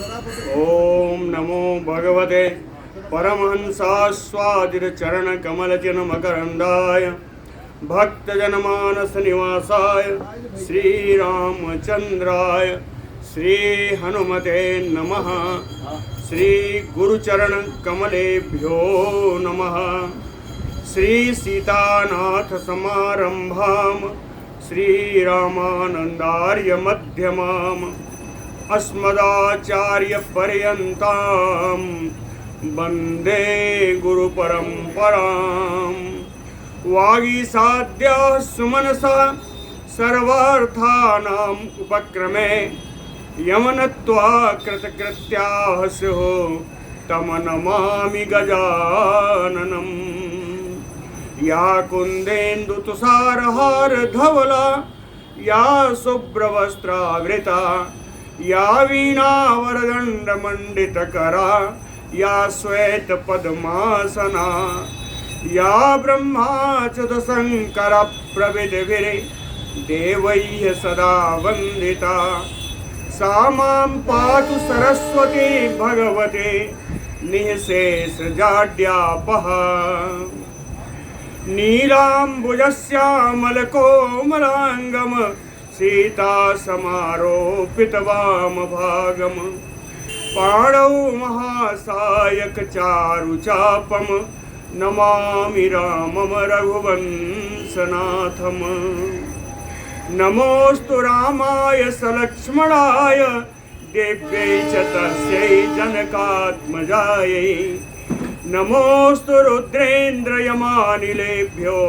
ओम नमो भगवते परमहंसास्वादिर चरण कमलचिन मकरंदाय भक्तजनमानस निवासाय श्री रामचंद्राय श्री हनुमते नमः। श्री गुरुचरण कमलेभ्यो नमः। श्री सीतानाथ समारंभाम श्री रामानंदार्य मध्यमाम अस्मदाचार्य पर्यंताम वंदे गुरु परंपराम। वागीसाद्या सुमनसा सर्वार्थानाम उपक्रमे यमनत्वा कृतकृत्याः स्युः तम नमामि गजाननम्। या कुंदेन्दु तुषारहार धवला या शुभ्रवस्त्रावृता या वीणा वरदंड मंडित करा या श्वेत पद्मासना या ब्रह्माच्युत शंकर प्रविधिभिः देवैः सदा वंदिता। सा मां पातु सरस्वती भगवती निःशेष जाड्यापः। नीलाम्बुजश्यामलकोमलाङ्गं सीता समारोपितवामभागम्। पाणौ महासायक चारुचापं नमामि रामं रघुवंशनाथम्। नमोऽस्तु रामाय सलक्ष्मणाय देव्यै च तस्यै जनकात्मजायै। नमोऽस्तु रुद्रेन्द्रयमानिलेभ्यो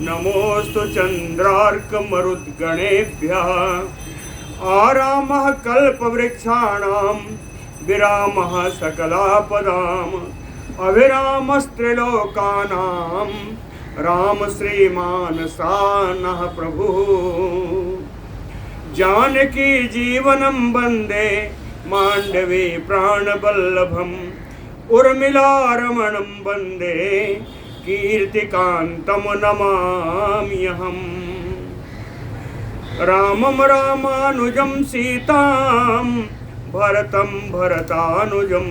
नमोऽस्तु चन्द्रार्कमरुद्गणेभ्यः। आरामः कल्पवृक्षाणां विरामः सकलापदाम्। अविरामस्त्रिलोकानां राम श्रीमानसानः प्रभुः। जानकी जीवनं वन्दे माण्डवी प्राणवल्लभम्। उर्मिलारमणं वन्दे कीर्तिकान्तं नमाम्यहम्। रामं रामानुजं सीतां भरतं भरतानुजं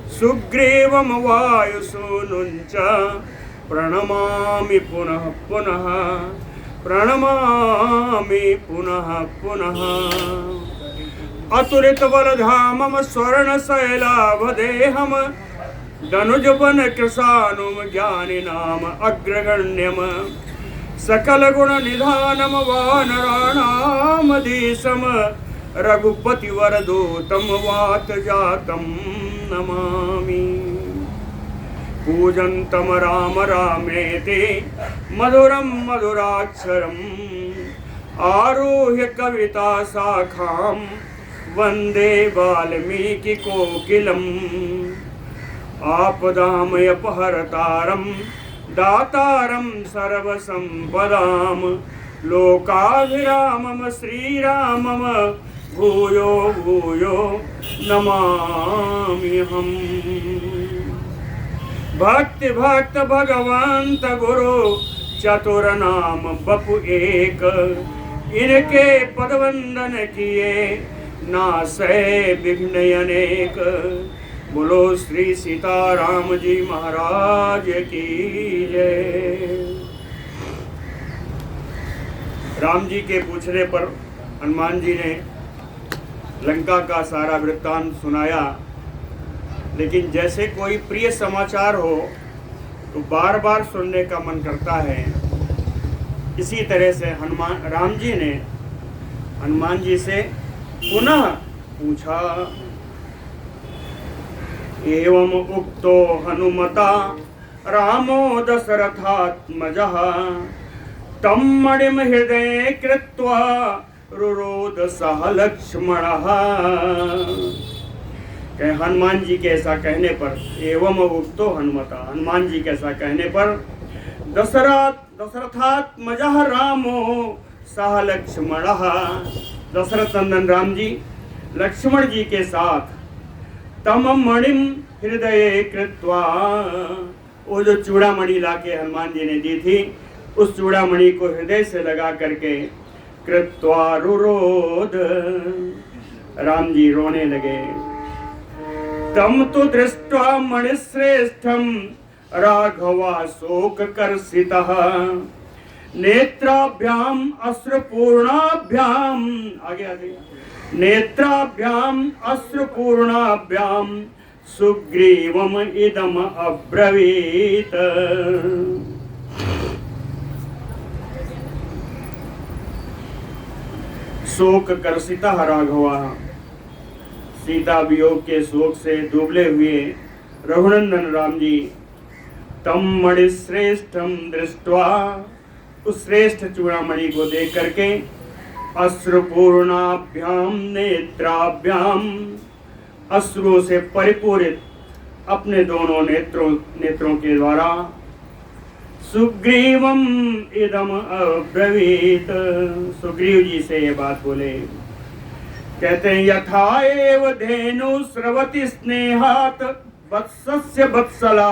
सुग्रीवं वायुसूनुं च प्रणमामि पुनः पुनः प्रणमामि पुनः पुनः। अतुलितबलधामं स्वर्णशैलाभदेहं धनुजवन कृशानुं ज्ञानिनाम अग्रगण्यं। सकलगुणनिधानं वानराणामधीशं रघुपतिवरदूतं वातजातं नमामि। पूजन्तं राम रामेति मधुरं मधुराक्षरम् आरुह्य कविता शाखां वन्दे वाल्मीकिकोकिलम्। आपदामयपहर्तारं दातारं सर्वसम्पदां लोकाभिरामं श्रीरामं भूयो भूयो नमाम्यहम्। भक्ति भक्त भगवंत गुरु चतुर नाम बपु एक। इनके पदवंदन किए नासै विघ्न अनेक। बोलो श्री सीताराम जी महाराज की जय। राम जी के पूछने पर हनुमान जी ने लंका का सारा वृत्तांत सुनाया। लेकिन जैसे कोई प्रिय समाचार हो तो बार बार सुनने का मन करता है। इसी तरह से राम जी ने हनुमान जी से पुनः पूछा। एवं उक्तो हनुमता रामो दशरथात्मजः तं मणिं हृदये कृत्वा रुरोध सह लक्ष्मणः। हनुमान जी के ऐसा कहने पर एवं उक्तो हनुमता, हनुमान जी के ऐसा कहने पर दशरथात्मजः रामो सह लक्ष्मणः। दशरथ नंदन राम जी लक्ष्मण जी के साथ तम मणिम हृदय कृत्वा, वो जो चूड़ामणि लाके हनुमान जी ने दी थी उस चूड़ामणि को हृदय से लगा करके कृत्वा रुरोध, राम जी रोने लगे। तम तो दृष्ट्वा मणिश्रेष्ठम राघवा शोक कर्षितः नेत्राभ्याम अश्रुपूर्णाभ्याम आगे आगे नेत्राभ्याम अश्रुपूर्णाभ्याम सुग्रीवम इदम अब्रवीत। शोक कर्षिता राघवा, सीता वियोग के शोक से डूबले हुए रघुनंदन राम जी तम मणिश्रेष्ठम दृष्ट्वा, उस श्रेष्ठ चूड़ामणि को देख करके अश्रुपूर्णाभ्याम नेत्राभ्याम, अश्रुओं से परिपूरित अपने दोनों नेत्रों के द्वारा सुग्रीवम इदम अब्रवीत, सुग्रीव जी से ये बात बोले। कहते हैं यथा एव धेनु स्रवति स्नेहात वत्सस्य वत्सला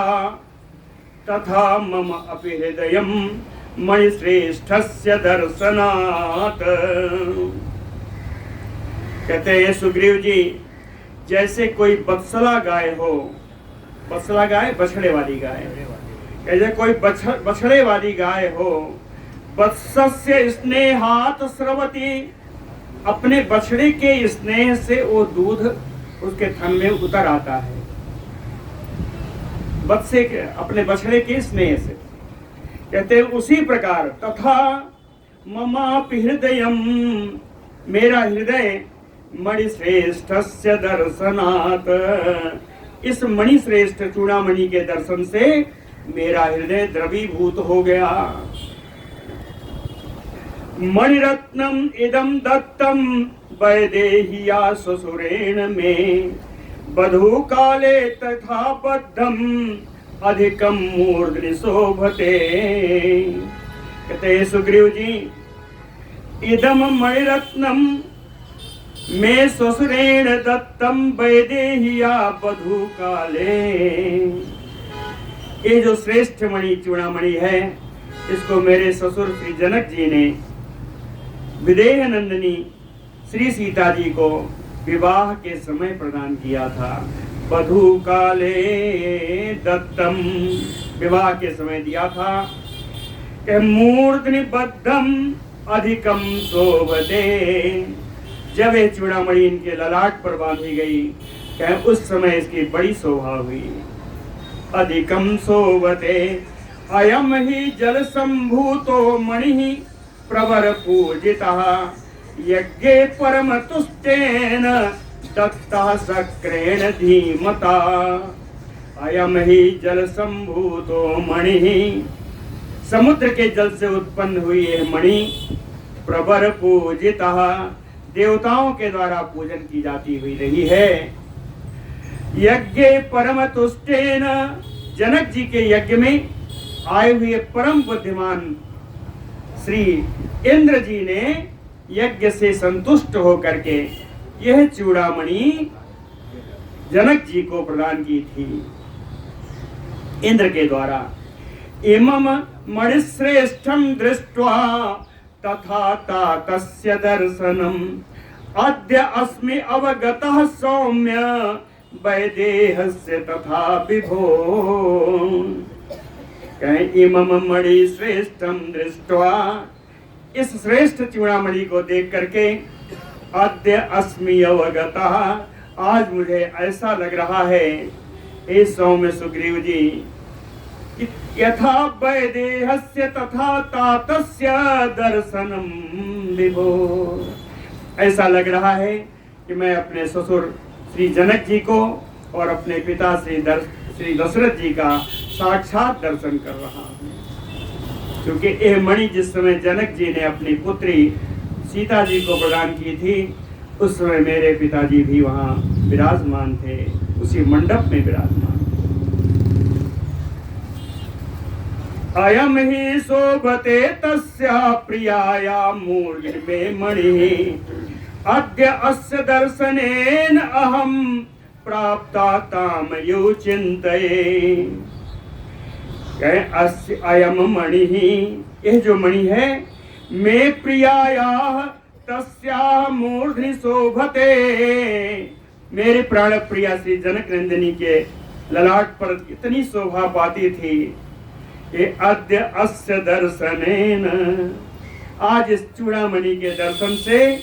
तथा मम अपि हृदयम मणिश्रेष्ठस्य दर्शनात्। कहते हैं सुग्रीव जी, जैसे कोई वत्सला गाय हो, वत्सला गाय बछड़े वाली गाय, जैसे कोई बछड़े वाली गाय हो, वत्सस्य स्नेहात स्रवति, अपने बछड़े के स्नेह से वो दूध उसके थन में उतर आता है, बच्चे के अपने बछड़े के स्नेह से। कहते हैं उसी प्रकार तथा ममापि हृदयम, मेरा हृदय मणिश्रेष्ठस्य दर्शनात्, इस मणिश्रेष्ठ चूड़ामणि के दर्शन से मेरा हृदय द्रवीभूत हो गया। मणिरत्नम इदम दत्तम वैदेहिया ससुरेण में बधू काले तथा बद्धम अधिकम मूर्धनि शोभते। कहते सुग्रीव जी, इदम मणिरत्नम में ससुरेण दत्तम वैदेहिया बधू काले, ये जो श्रेष्ठ मणि चूड़ामणि है, इसको मेरे ससुर श्री जनक जी ने विदेह नंदिनी श्री सीता जी को विवाह के समय प्रदान किया था। बधू काले दत्तम, विवाह के समय दिया था। मूर्धनि बद्धम अधिकम शोभते, जब ये चूड़ामणि इनके ललाट पर बांधी गई, कह उस समय इसकी बड़ी शोभा हुई। अधिकम शोभते अयम ही जल संभूतो मणि प्रवर पूजितः यज्ञे परम तुष्टेन दत्तः सक्रेण धीमता। अयम ही जल संभूतो मणि, समुद्र के जल से उत्पन्न हुई यह मणि प्रवर पूजितः, देवताओं के द्वारा पूजन की जाती हुई रही है। यज्ञे परम तुष्टेन, जनक जी के यज्ञ में आए हुए परम बुद्धिमान श्री इंद्र जी ने यज्ञ से संतुष्ट होकर के यह चूड़ामणि जनक जी को प्रदान की थी इंद्र के द्वारा। इमम मणिश्रेष्ठम दृष्ट्वा तथा तातस्य दर्शनम अद्य अस्मि अवगतः सौम्य वैदेहस्य तथा विभो। इमम मणि श्रेष्ठम दृष्ट्वा, इस श्रेष्ठ चूड़ामणि को देख करके अद्य अस्मि अवगतः, आज मुझे ऐसा लग रहा है हे सौम्य सुग्रीव जी, यथा वैदेहस्य तथा तातस्य दर्शनम विभो, ऐसा लग रहा है कि मैं अपने ससुर श्री जनक जी को और अपने पिता श्री दशरथ जी का साक्षात दर्शन कर रहा हूँ। क्योंकि यह मणि जिस समय जनक जी ने अपनी पुत्री सीता जी को प्रदान की थी, उस समय मेरे पिताजी भी वहाँ विराजमान थे, उसी मंडप में विराजमान। अयम ही शोभते तस्या प्रियाया मूर्ति में मणि अद्य अस्य दर्शनेन अहम प्राप्ता ताम यो चिंतये। अस्य अयम मणि, यह जो मणि है, मैं प्रियाया तस्याः मूर्धनि शोभते। मेरे प्राण प्रिया श्री जनक नंदिनी के ललाट पर इतनी शोभा पाती थी कि अद्य अस्य दर्शनेन, आज इस चूड़ामणि के दर्शन से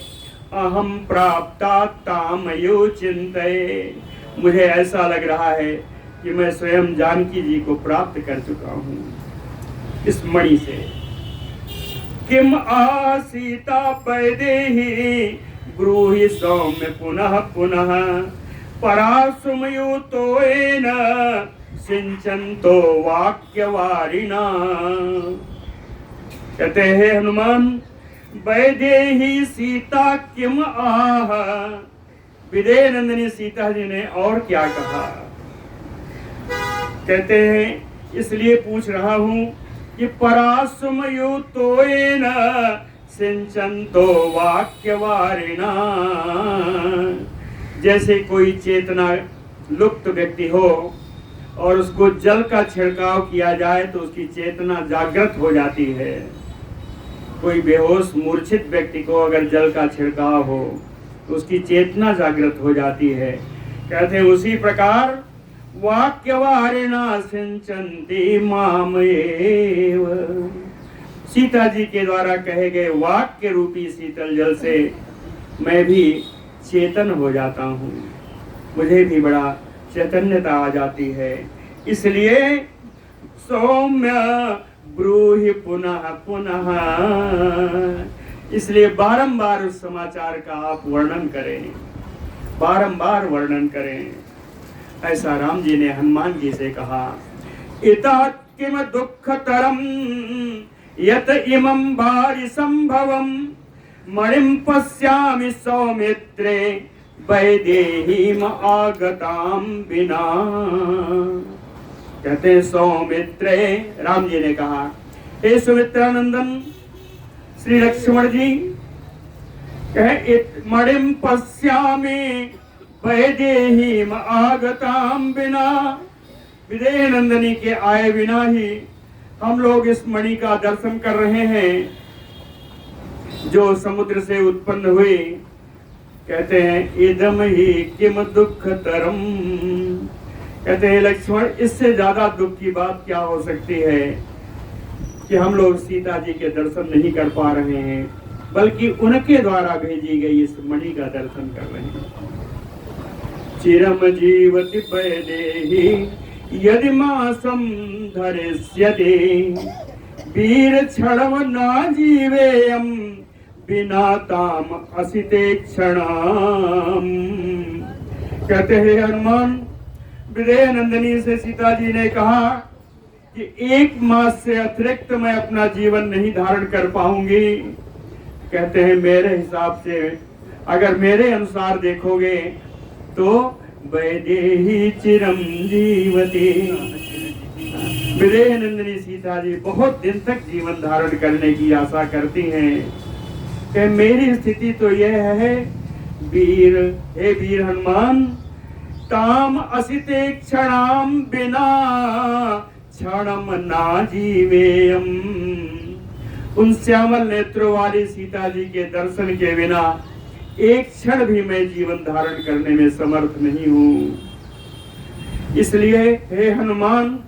अहम प्राप्ता तामयो चिंतये, मुझे ऐसा लग रहा है कि मैं स्वयं जानकी जी को प्राप्त कर चुका हूँ इस मणि से। किम आसीता वैदेही ब्रूहि सौम्य पुनः पुनः, परासुमयुतोएन सिंचन्तो वाक्यवारिणा। कहते हैं हनुमान, वैदेही सीता किम आह, विदेह नंदिनी सीता जी ने और क्या कहा। कहते हैं इसलिए पूछ रहा हूं कि परासुमयुतोएन सिंचन्तो वाक्यवारिणा, जैसे कोई चेतना लुप्त व्यक्ति हो और उसको जल का छिड़काव किया जाए तो उसकी चेतना जागृत हो जाती है। कोई बेहोश मूर्छित व्यक्ति को अगर जल का छिड़काव हो तो उसकी चेतना जागृत हो जाती है। कहते हैं उसी प्रकार वाक्यवारिणा सिंचन्ति मामेव, सीता जी के द्वारा कहे गए वाक्य रूपी शीतल जल से मैं भी चेतन हो जाता हूँ, मुझे भी बड़ा चैतन्यता आ जाती है। इसलिए सौम्य ब्रूहि पुनः पुनः, इसलिए बारंबार उस समाचार का आप वर्णन करें, बारंबार वर्णन करें। ऐसा राम जी ने हनुमान जी से कहा। इतः किम दुःखतरं यत इमं भारि संभवं, मणिं पश्यामि सौमित्रे वैदेहीम आगतां विना। कहते हैं सौमित्रे, राम जी ने कहा हे सुमित्रानंदन श्री लक्ष्मण जी, कहे मणिं पश्यामि वैदेहीम आगतां विना, विदेह नंदिनी के आए बिना ही हम लोग इस मणि का दर्शन कर रहे हैं जो समुद्र से उत्पन्न हुई। कहते हैं इदम ही किम दुःखतरम, कहते हैं लक्ष्मण इससे ज्यादा दुख की बात क्या हो सकती है कि हम लोग सीता जी के दर्शन नहीं कर पा रहे हैं, बल्कि उनके द्वारा भेजी गई इस मणि का दर्शन कर रहे हैं। चिरम जीवति वैदेही यदि मासम धरिष्यति, वीर क्षणम ना जीवेयम बिना ताम असिते क्षणम। कहते हैं हनुमान, विदेह नंदिनी से सीता जी ने कहा कि 1 मास से अतिरिक्त मैं अपना जीवन नहीं धारण कर पाऊंगी। कहते हैं मेरे हिसाब से, अगर मेरे अनुसार देखोगे तो वैदेही चिरम जीवती, विदेह नंदिनी सीता जी बहुत दिन तक जीवन धारण करने की आशा करती हैं। कि मेरी स्थिति तो यह है वीर, हे वीर हनुमान, ताम असिते क्षणाम बिना क्षणम ना जीवेयम, उन श्यामल नेत्रों वाली सीता जी के दर्शन के बिना 1 क्षण भी मैं जीवन धारण करने में समर्थ नहीं हूँ। इसलिए हे हनुमान,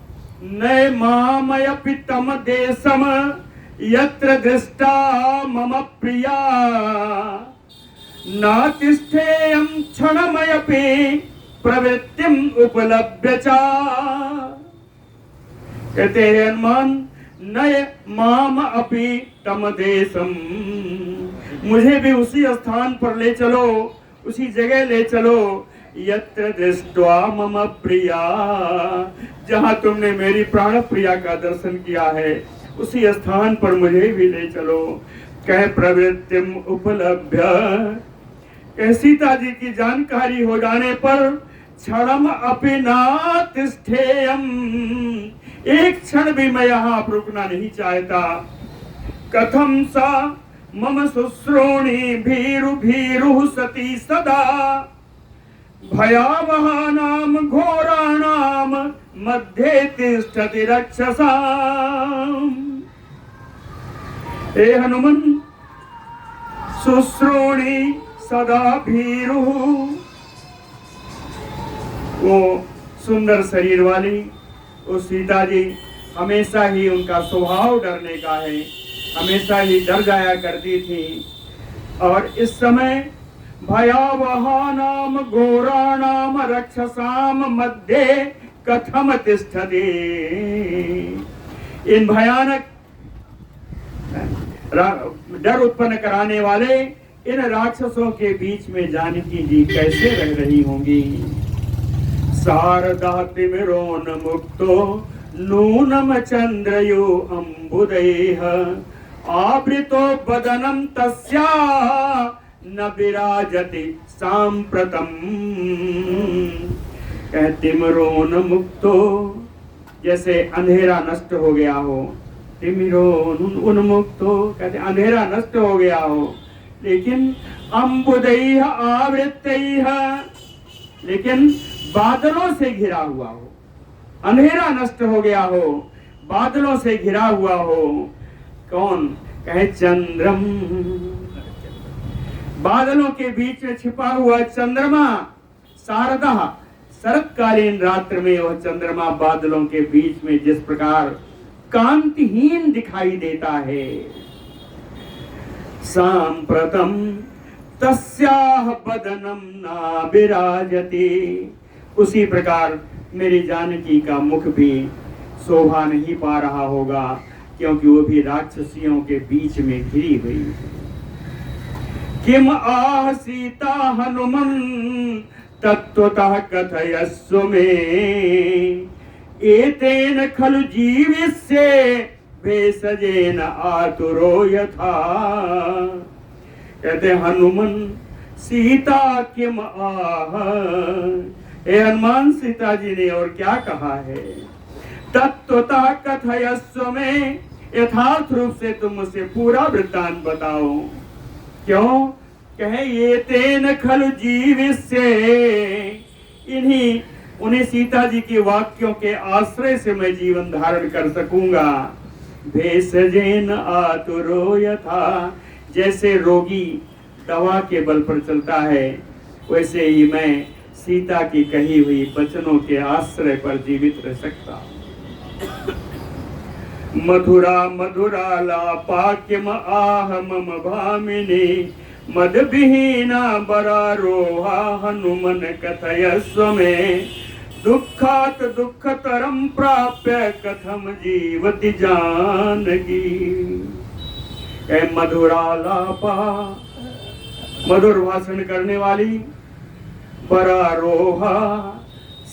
नय मामयपि तम देशम यत्र दृष्टा मम प्रिया, नातिष्ठेयं क्षणमयपि प्रवृत्तिम उपलभ्य च। कहते हैं हनुमान, नय माम अपि तम देशम, मुझे भी उसी स्थान पर ले चलो, उसी जगह ले चलो, यत्र दृष्ट्वा मम प्रिया, जहां तुमने मेरी प्राण प्रिया का दर्शन किया है उसी स्थान पर मुझे भी ले चलो। कह प्रवृत्तिम उपलभ्य, कह सीता जी की जानकारी हो जाने पर क्षणम अपि नातिष्ठेयम, 1 क्षण भी मैं यहाँ रुकना नहीं चाहता। कथम सा मम शुश्रोणी भीरु भीरु सती सदा, भयावहानाम घोराणाम मध्ये तिष्ठति रक्षसाम। हे हनुमान, शुश्रोणी सदा भीरु, वो सुंदर शरीर वाली वो सीता जी हमेशा ही उनका स्वभाव डरने का है, हमेशा ही डर जाया करती थी। और इस समय भयावहानाम घोराणाम रक्षसाम मध्य कथम तिष्ठति, इन भयानक डर उत्पन्न कराने वाले इन राक्षसों के बीच में जानकी जी कैसे रह रही होंगी। शारदा तिमिरोन मुक्तो नूनम चंद्रयो अम्बुदैः, आवृतो बदनम तस्या न विराजति सांप्रतम। तिमिरोन मुक्तो, जैसे अंधेरा नष्ट हो गया हो, तिमिरोन उन्मुक्तो कहते अंधेरा नष्ट हो गया हो, लेकिन अम्बुदैः आवृतैः, लेकिन बादलों से घिरा हुआ हो। अंधेरा नष्ट हो गया हो, बादलों से घिरा हुआ हो। कौन कहे? चंद्रम, बादलों के बीच में छिपा हुआ चंद्रमा। शारदा, शरतकालीन रात्र में वह चंद्रमा बादलों के बीच में जिस प्रकार कांतिहीन दिखाई देता है। सांप्रतम तस्याह बदनम ना विराजते, उसी प्रकार मेरी जानकी का मुख भी शोभा नहीं पा रहा होगा, क्योंकि वो भी राक्षसियों के बीच में घिरी हुई है। किम आह सीता हनुमन तत्वतः कथयस्व मे, एतेन खलु जीविष्ये भेषजेन आतुरो यथा। कहते हनुमन सीता किम आह, हे हनुमान सीता जी ने और क्या कहा है। तत्वतः कथयस्व में, यथार्थ रूप से तुम मुझसे पूरा वृत्तांत बताओ। क्यों? कहे ये तेन खलु जीविष्ये, इन्हीं उन्हें सीता जी के वाक्यों के आश्रय से मैं जीवन धारण कर सकूंगा। भेषजेन आतुरो यथा, जैसे रोगी दवा के बल पर चलता है, वैसे ही मैं सीता की कही हुई वचनों के आश्रय पर जीवित रह सकता हूं। मधुरा मधुरा लापा किम आह मम भामिनी, मद विहीना बरारोहा हनुमन कथयस्व मे, दुःखात् दुःखतरं प्राप्य कथम जीवति जानकी। मधुरालापा, मधुर भाषण करने वाली, बरारोहा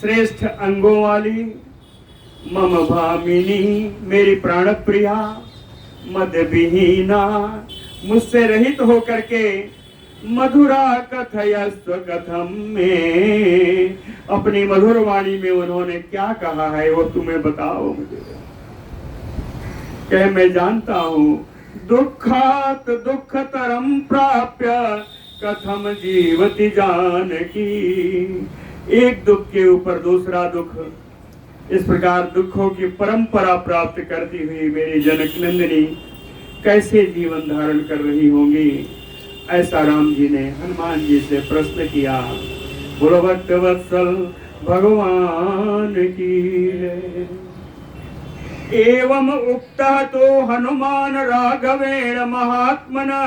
श्रेष्ठ अंगों वाली, मम भामिनी मेरी प्राण प्रिया, मद विहीना मुझसे रहित होकर के, मधुरा कथयस्व कथम में, अपनी मधुर वाणी में उन्होंने क्या कहा है वो तुम्हें बताओ मुझे। कह मैं जानता हूं, दुःखात् दुःखतरं प्राप्य कथम जीवति जानकी, एक दुख के ऊपर दूसरा दुख, इस प्रकार दुखों की परंपरा प्राप्त करती हुई मेरी जनक नंदिनी कैसे जीवन धारण कर रही होंगी। ऐसा राम जी ने हनुमान जी से प्रश्न किया। बोलो भक्त वत्सल भगवान की। एवं उक्ता तो हनुमान राघवेण महात्मना,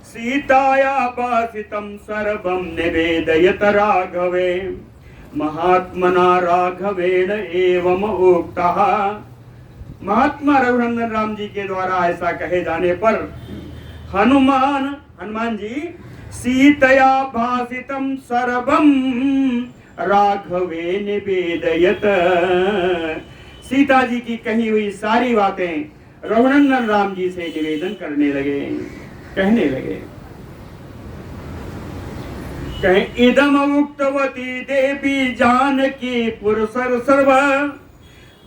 सीताया भाषितं सर्वं निवेदयत राघवे, महात्मना राघवेण एवं उक्तः। महात्मा रघुनंदन राम जी के द्वारा ऐसा कहे जाने पर हनुमान जी सीतया भाषितं सर्वं राघवे निवेदयत, सीता जी की कही हुई सारी बातें रघुनंदन राम जी से निवेदन करने लगे, कहने लगे। कहे इदम उक्तवती देवी जानकी पुरुषर सर्व,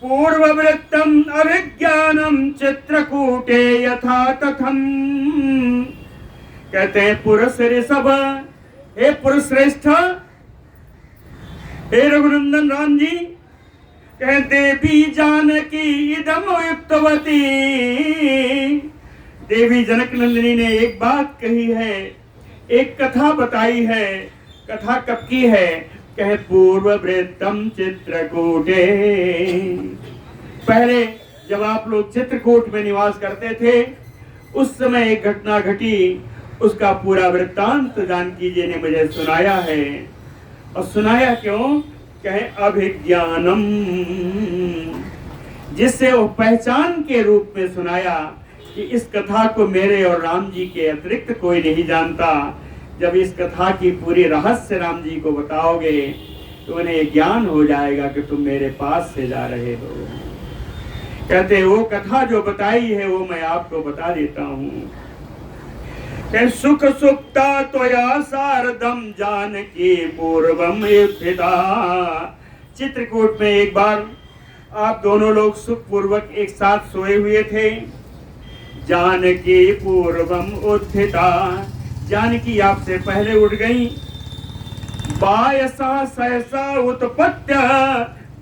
पूर्ववृत्तम अभिज्ञानम चित्रकूटे यथा तथम। कहते हैं पुरुष ऋषभ, हे पुरुष श्रेष्ठ, हे रघुनंदन राम जी, कहते देवी जानकी इदम युक्तवती, देवी जनक नंदिनी ने एक बात कही है, एक कथा बताई है। कथा कब की है? कहे पूर्व वृत्तम चित्रकूटे। पहले जब आप लोग चित्रकूट में निवास करते थे, उस समय एक घटना घटी, उसका पूरा वृत्तांत जानकी जी ने मुझे सुनाया है। और सुनाया क्यों? कहे अभिज्ञानम, जिससे वो पहचान के रूप में सुनाया कि इस कथा को मेरे और राम जी के अतिरिक्त कोई नहीं जानता। जब इस कथा की पूरी रहस्य राम जी को बताओगे तो उन्हें ज्ञान हो जाएगा कि तुम मेरे पास से जा रहे हो। कहते वो कथा जो बताई है वो मैं आपको बता देता हूँ। सुख सुप्ता त्वया सारदम जानकी पूर्वम स्थिता। चित्रकूट में एक बार आप दोनों लोग सुख पूर्वक एक साथ सोए हुए थे। जानकी पूर्वम उत्थिता, जानकी आपसे पहले उठ गई। बायसा सहसा उत्पत्य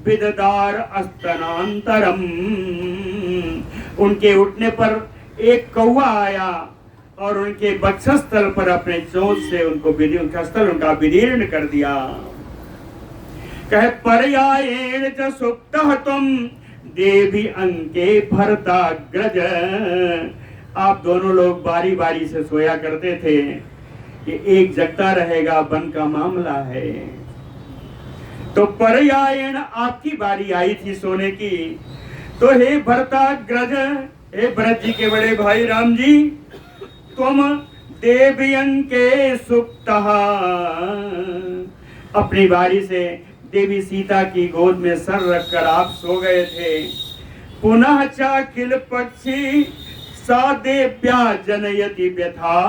विददार अस्तनांतरम, उनके उठने पर एक कौवा आया और उनके वक्षस्थल पर अपने चोंच से उनका विदीर्ण कर दिया। कहे पर्यायेण च सुप्तः त्वं देवी अंके भरताग्रज। आप दोनों लोग बारी बारी से सोया करते थे कि एक जगता रहेगा, वन का मामला है। तो पर्यायेण आपकी बारी आई थी सोने की। तो हे भरताग्रज, हे भरत जी के बड़े भाई राम जी, तुम देवियं के सुप्तः, अपनी बारी से देवी सीता की गोद में सर रखकर आप सो गए थे। पुनः चाखिल पक्षी सा देव्या जनयति व्यथा,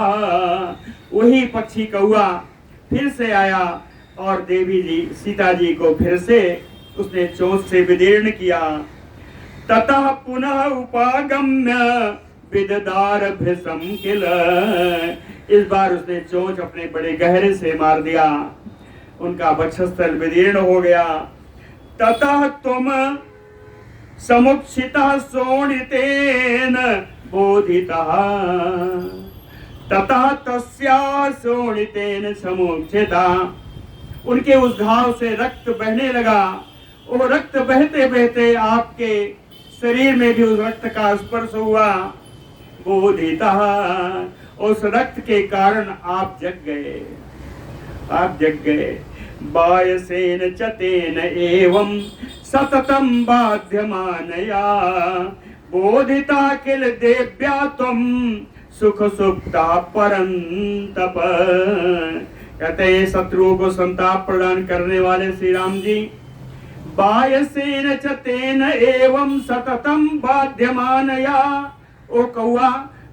वही पक्षी कौआ फिर से आया और देवी जी सीता जी को फिर से उसने चोंच से विदीर्ण किया। ततः पुनः उपागम्य विददार भृशम किल, इस बार उसने चोंच अपने बड़े गहरे से मार दिया, उनका वक्षस्थल विदीर्ण हो गया। ततः तुम समुक्षितः शोणितेन बोधितः, ततः तस्या शोणितेन समुक्षिता, उनके उस घाव से रक्त बहने लगा। वो रक्त बहते बहते आपके शरीर में भी उस रक्त का स्पर्श हुआ। बोधितः, उस रक्त के कारण आप जग गए, आप जग गए। बायसेन चतेन एवं सततम बाध्यमानया बोधिता किल देव्या तुम सुख सुप्ता परंतप। कहते हैं शत्रुओं को संताप प्रदान करने वाले श्री राम जी, बायसेन चतेन एवं सततम बाध्यमानया, ओ कौआ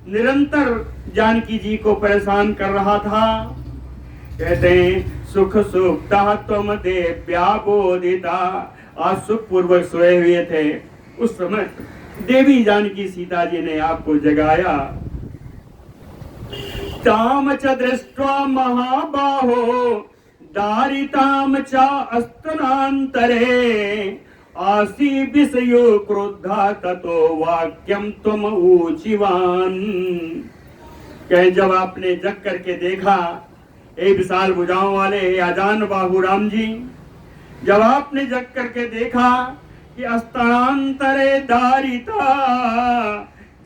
निरंतर जानकी जी को परेशान कर रहा था। कहते हैं सुख सुप्ता तुम देव्या बोधिता, आज सुख पूर्वक सोए हुए थे, उस समय देवी जानकी सीता जी ने आपको जगाया। ताम च दृष्ट्वा महाबाहो दारिताम च अस्तनांतरे आसी विषयो क्रोधा ततो वाक्यम तुम ऊचिवान। कहे जब आपने जग करके देखा, ए विशाल भुजाओं वाले, हे आजान बाहु राम जी, जब आपने जग करके देखा कि अस्तनांतरे दारिता,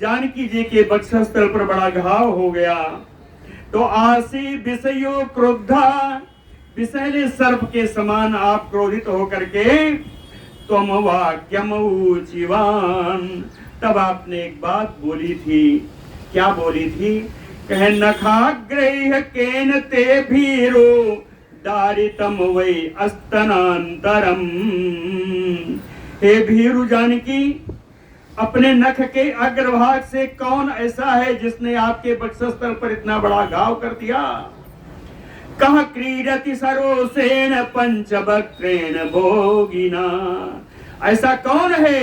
जानकी जी के वक्षस्थल पर बड़ा घाव हो गया, तो आसी विषयो क्रोधा, विषैले सर्प के समान आप क्रोधित होकर के तुम वाक्यम ऊचिवान, तब आपने एक बात बोली थी। क्या बोली थी? कहे नखाग्रह केन ते भीरो दारितम वै अस्तनांतरम। हे भीरु जानकी, अपने नख के अग्रभाग से कौन ऐसा है जिसने आपके वक्षस्थल पर इतना बड़ा घाव कर दिया? कह क्रीडति सरोसेन पंचवक्त्रेण भोगिना, ऐसा कौन है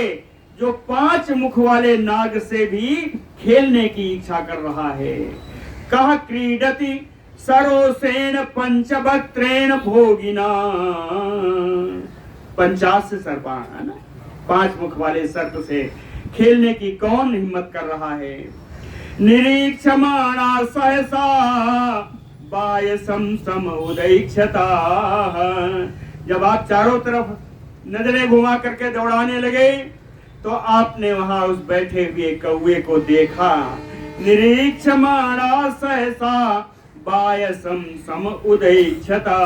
जो 5 मुख वाले नाग से भी खेलने की इच्छा कर रहा है? कह क्रीडति सरोसेन पंचवक्त्रेण भोगिना, 50 सर्पान है ना, 5 मुख वाले सर्प से खेलने की कौन हिम्मत कर रहा है? निरीक्षमाणा सहसा बायसम सम उदैक्षता। जब आप चारों तरफ नजरें घुमा करके दौड़ाने लगे तो आपने वहां उस बैठे हुए कौवे को देखा। निरीक्षमाणा सहसा बायसम सम उदैक्षता।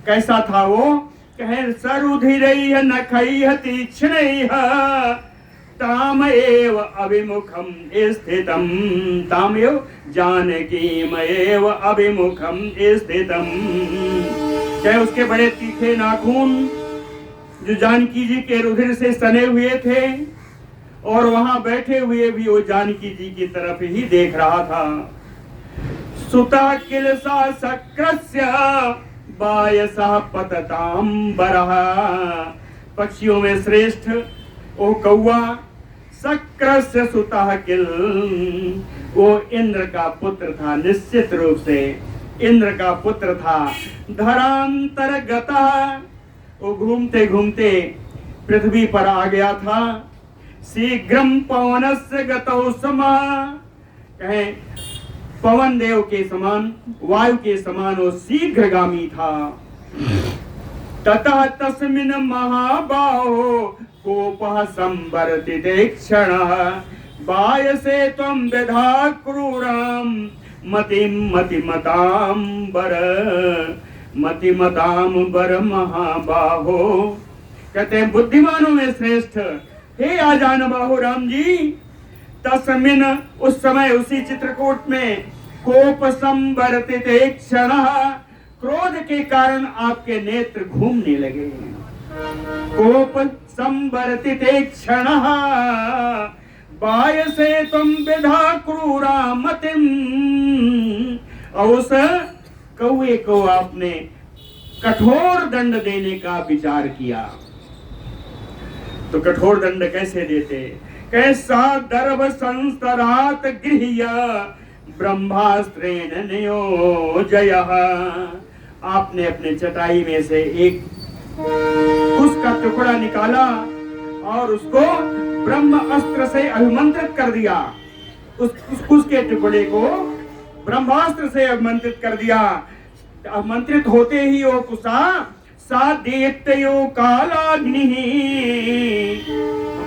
कैसा था वो? कहे सरुधिरैः नखैः तीक्ष्णैः ताम एव अभिमुखम स्थितम। ताम एव जानकीम एव अभिमुखम स्थितम। चाहे उसके बड़े तीखे नाखून जो जानकी जी के रुधिर से सने हुए थे और वहां बैठे हुए भी वो जानकी जी की तरफ ही देख रहा था। सुता किल सा सक्रस्य बायसा पतताम बरह। पक्षियों में श्रेष्ठ ओ कौवा सक्रस्य सुता किल, वो इंद्र का पुत्र था, निश्चित रूप से इंद्र का पुत्र था। धरांतरगता, वो घूमते घूमते पृथ्वी पर आ गया था। शीघ्रम पवनस्य गतौ समा, कहे पवन देव के समान, वायु के समान वो शीघ्रगामी था। ततः तस्मिन् महाबाहो कोपः संवर्तिते क्षणः बायसे त्वं विधा क्रूरां मतिं मतिमतांबर। मतिमतांबर महाबाहो, कहते हैं बुद्धिमानों में श्रेष्ठ हे आजान बाहो राम जी। तस्मिन्, उस समय उसी चित्रकूट में, कोप संवर्तिते क्षणः, क्रोध के कारण आपके नेत्र घूमने लगे। कोप संवर्तिते क्षणः बायसे त्वं विधा क्रूरा मतिम। और उस कौवे को आपने कठोर दंड देने का विचार किया। तो कठोर दंड कैसे देते? कैसा दर्भ संस्तरात गृह्य ब्रह्मास्त्रेण नियोजयः। आपने अपने चटाई में से एक उसका टुकड़ा निकाला और उसको ब्रह्म अस्त्र से अभिमंत्रित कर दिया। उस के टुकड़े को ब्रह्मास्त्र से अभिमंत्रित कर दिया। अभिमंत्रित होते ही वो कुसा सा देत्यो कालाग्नि,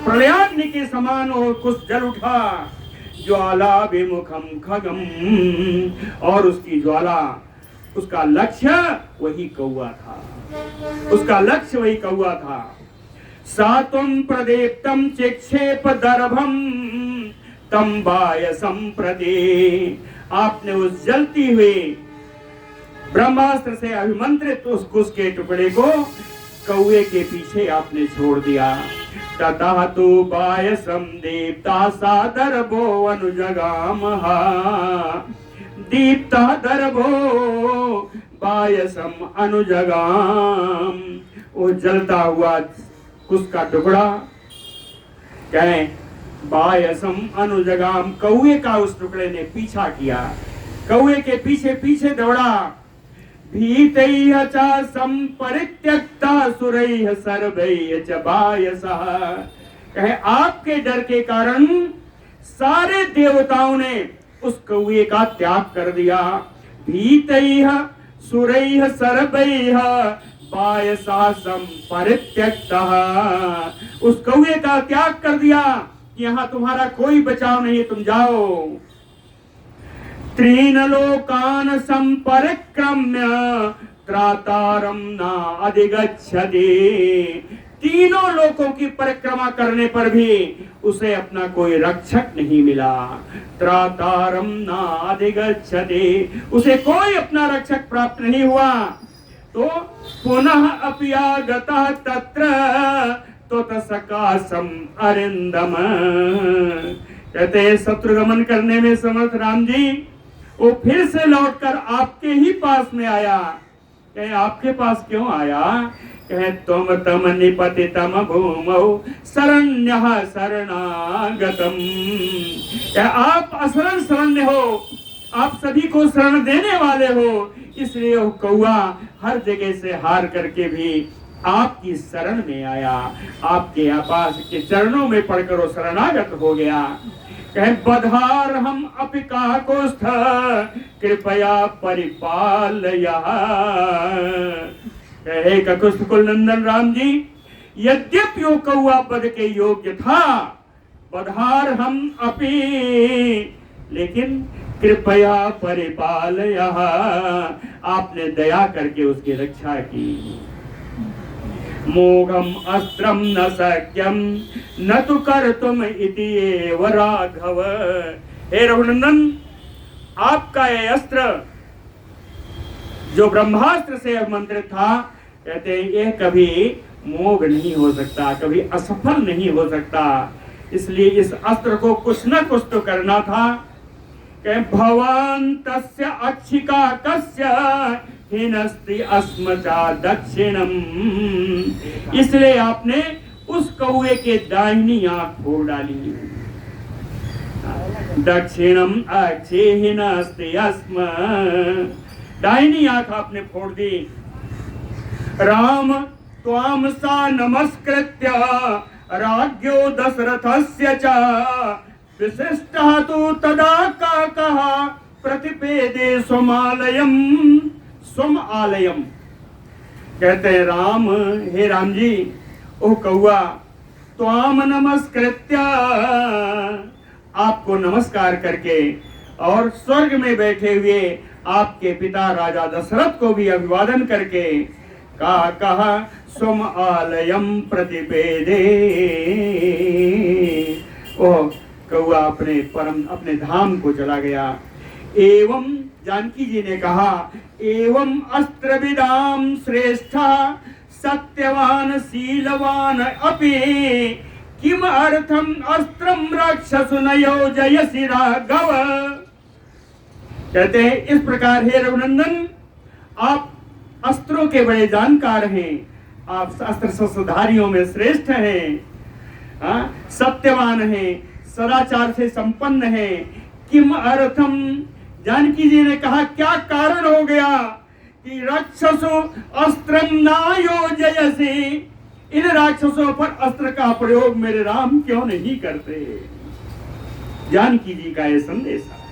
प्रलयाग्नि के समान वो कुछ जल उठा। ज्वाला विमुखम खगम, और उसकी ज्वाला, उसका लक्ष्य वही कौवा था। उसका लक्ष्य वही कौवा था। सात्वं प्रदीप्तं चिक्षेप दर्भम तम बायसं प्रदे। आपने उस जलती हुई ब्रह्मास्त्र से अभिमंत्रित उस कुश के टुकड़े को कौवे के पीछे आपने छोड़ दिया। ततः तु बायसं दीप्ता सा दर्भो अनुजगामः। दीप्ता दर्भो बायसम अनुजगाम। वो जलता हुआ कुश का टुकड़ा, कहे बायसम अनुजगाम, कौवे का उस टुकड़े ने पीछा किया। कौवे के पीछे पीछे दौड़ा। भीतैः च संपरित्यक्ता सुरैः सर्वैः च बायसः। कहे आपके डर के कारण सारे देवताओं ने उस कौवे का त्याग कर दिया। भीतैः सुरैः सर्वैः बायसा संपरित्यक्तः। उस कौवे का त्याग कर दिया, यहाँ तुम्हारा कोई बचाव नहीं, तुम जाओ। त्रीन लोकान संपरिक्रम्य त्रातारम न अधिगच्छति। तीनों लोकों की परिक्रमा करने पर भी उसे अपना कोई रक्षक नहीं मिला। त्रातारम न अधिगच्छति, उसे कोई अपना रक्षक प्राप्त नहीं हुआ। तो पुनः अपि आगतः तत्र तो तत्सकाशम अरिंदम। कहते हैं शत्रुगमन करने में समर्थ राम जी वो फिर से लौटकर आपके ही पास में आया। कहे आपके पास क्यों आया? कहे तुम तम निपतितम भूमौ शरण्यः शरणागतम। आप अशरण शरण्य हो, आप सभी को शरण देने वाले हो, इसलिए वो कौवा हर जगह से हार करके भी आपकी शरण में आया। आपके आपास के चरणों में पड़कर वो शरणागत हो गया। कहे बधार हम अपि काकुस्थ कृपया परिपालया। कहे काकुस्थ कुल नंदन राम जी, यद्यपि वो कौआ पद के योग्य था, बधार हम अपि, लेकिन कृपया परिपालया, आपने दया करके उसकी रक्षा की। मोघम अस्त्रम न शक्यम न तु कर्तुम इति एव राघव। हे रघुनंदन, आपका ये अस्त्र जो ब्रह्मास्त्र से मंत्रित था, कहते हैं ये कभी मोघ नहीं हो सकता, कभी असफल नहीं हो सकता। इसलिए इस अस्त्र को कुछ न कुछ तो करना था। कि भवान तस्य अक्षिका कस्य हिनस्ति अस्मचा दक्षिणम। इसलिए आपने उस कौवे के दाहिनी आंख फोड़ डाली। दक्षिणम अक्षि हिनस्ति अस्म, दाहिनी आंख आपने फोड़ दी। राम त्वाम सा नमस्कृत्य राज्ञो दशरथस्य च विशिष्टः तु तदा काकः प्रतिपेदे स्वमालयम। स्वम आलयम, कहते हैं राम, हे राम जी, ओ कौआ त्वाम नमस्कृत्य, आपको नमस्कार करके और स्वर्ग में बैठे हुए आपके पिता राजा दशरथ को भी अभिवादन करके कहा स्वम आलयम प्रतिपेदे। ओ कौआ अपने धाम को चला गया। एवं जानकी जी ने कहा, एवं अस्त्र विदाम श्रेष्ठा सत्यवान शीलवान अपि किम अर्थम अस्त्रम राक्षसु न योजयसि राघव। कहते हैं इस प्रकार हे रघुनंदन, आप अस्त्रों के बड़े जानकार हैं, आप अस्त्र शस्त्रधारियों में श्रेष्ठ हैं, सत्यवान हैं, सदाचार से संपन्न है। किम अर्थम, जानकी जी ने कहा क्या कारण हो गया कि राक्षसों अस्त्रम ना योजयसि, इन राक्षसों पर अस्त्र का प्रयोग मेरे राम क्यों नहीं करते। जानकी जी का यह संदेश है।